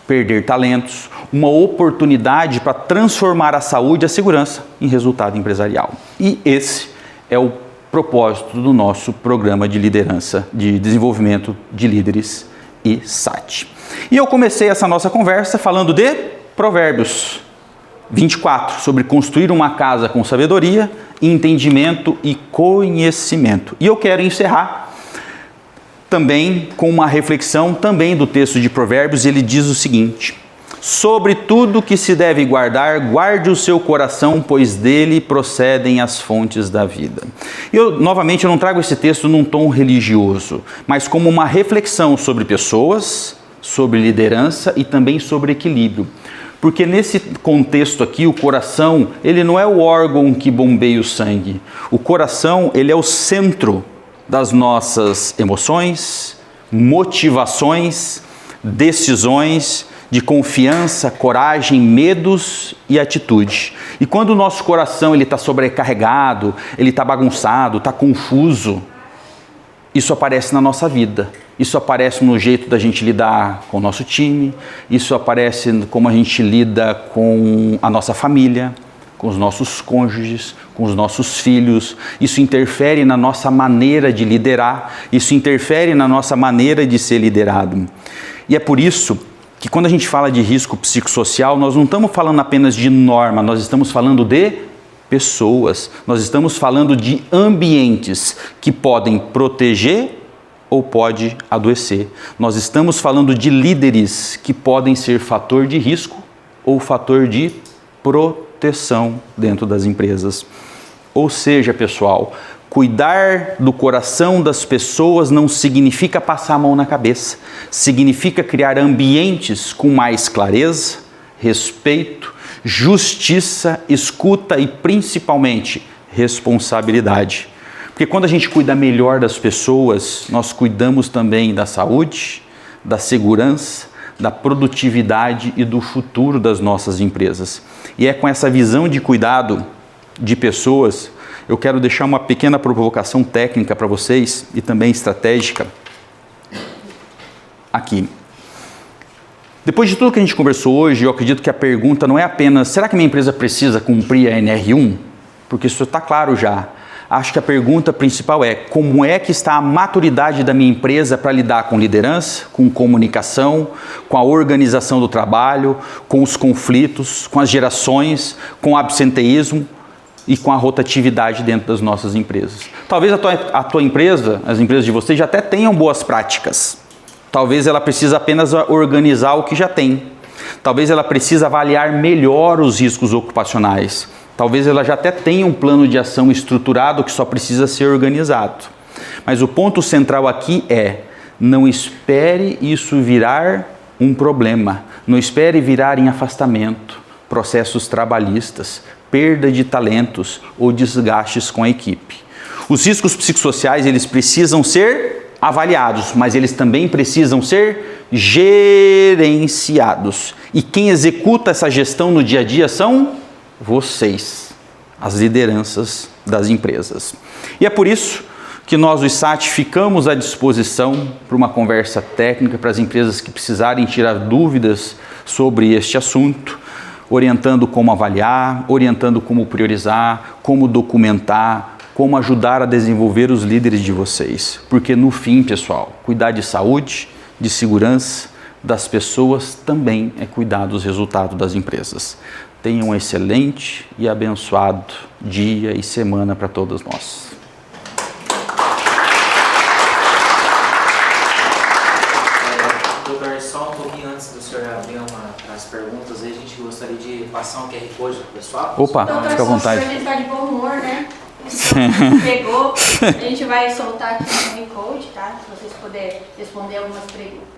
perder talentos, uma oportunidade para transformar a saúde e a segurança em resultado empresarial. E esse é o propósito do nosso programa de liderança, de desenvolvimento de líderes ISAT. E eu comecei essa nossa conversa falando de Provérbios 24, sobre construir uma casa com sabedoria, entendimento e conhecimento. E eu quero encerrar também com uma reflexão também do texto de Provérbios, ele diz o seguinte: sobre tudo que se deve guardar, guarde o seu coração, pois dele procedem as fontes da vida. Novamente, eu não trago esse texto num tom religioso, mas como uma reflexão sobre pessoas, sobre liderança e também sobre equilíbrio. Porque nesse contexto aqui, o coração, ele não é o órgão que bombeia o sangue. O coração, ele é o centro das nossas emoções, motivações, decisões, de confiança, coragem, medos e atitude. E quando o nosso coração ele está sobrecarregado, ele está bagunçado, está confuso, isso aparece na nossa vida. Isso aparece no jeito da gente lidar com o nosso time, isso aparece como a gente lida com a nossa família, com os nossos cônjuges, com os nossos filhos. Isso interfere na nossa maneira de liderar, isso interfere na nossa maneira de ser liderado. E é por isso que quando a gente fala de risco psicossocial, nós não estamos falando apenas de norma, nós estamos falando de pessoas, nós estamos falando de ambientes que podem proteger ou pode adoecer. Nós estamos falando de líderes que podem ser fator de risco ou fator de proteção dentro das empresas. Ou seja, pessoal, cuidar do coração das pessoas não significa passar a mão na cabeça, significa criar ambientes com mais clareza, respeito, justiça, escuta e principalmente responsabilidade. Porque quando a gente cuida melhor das pessoas, nós cuidamos também da saúde, da segurança, da produtividade e do futuro das nossas empresas. E é com essa visão de cuidado de pessoas, eu quero deixar uma pequena provocação técnica para vocês e também estratégica aqui. Depois de tudo que a gente conversou hoje, eu acredito que a pergunta não é apenas: será que minha empresa precisa cumprir a NR1? Porque isso está claro já. Acho que a pergunta principal é: como é que está a maturidade da minha empresa para lidar com liderança, com comunicação, com a organização do trabalho, com os conflitos, com as gerações, com o absenteísmo e com a rotatividade dentro das nossas empresas. Talvez a tua empresa, as empresas de vocês já até tenham boas práticas. Talvez ela precise apenas organizar o que já tem. Talvez ela precise avaliar melhor os riscos ocupacionais. Talvez ela já até tenha um plano de ação estruturado que só precisa ser organizado. Mas o ponto central aqui é: não espere isso virar um problema. Não espere virar em afastamento, processos trabalhistas, perda de talentos ou desgastes com a equipe. Os riscos psicossociais, eles precisam ser avaliados, mas eles também precisam ser gerenciados. E quem executa essa gestão no dia a dia são vocês, as lideranças das empresas. E é por isso que nós, o ISAT, ficamos à disposição para uma conversa técnica para as empresas que precisarem tirar dúvidas sobre este assunto, orientando como avaliar, orientando como priorizar, como documentar, como ajudar a desenvolver os líderes de vocês. Porque no fim, pessoal, cuidar de saúde, de segurança das pessoas também é cuidar dos resultados das empresas. Tenha um excelente e abençoado dia e semana para todos nós. Doutor, só um pouquinho antes do senhor abrir as perguntas, aí a gente gostaria de passar um QR Code para o pessoal. Opa, Doutor, fica à vontade. A gente está de bom humor, né? Pegou, a gente vai soltar aqui o QR Code, tá? Se vocês puderem responder algumas perguntas.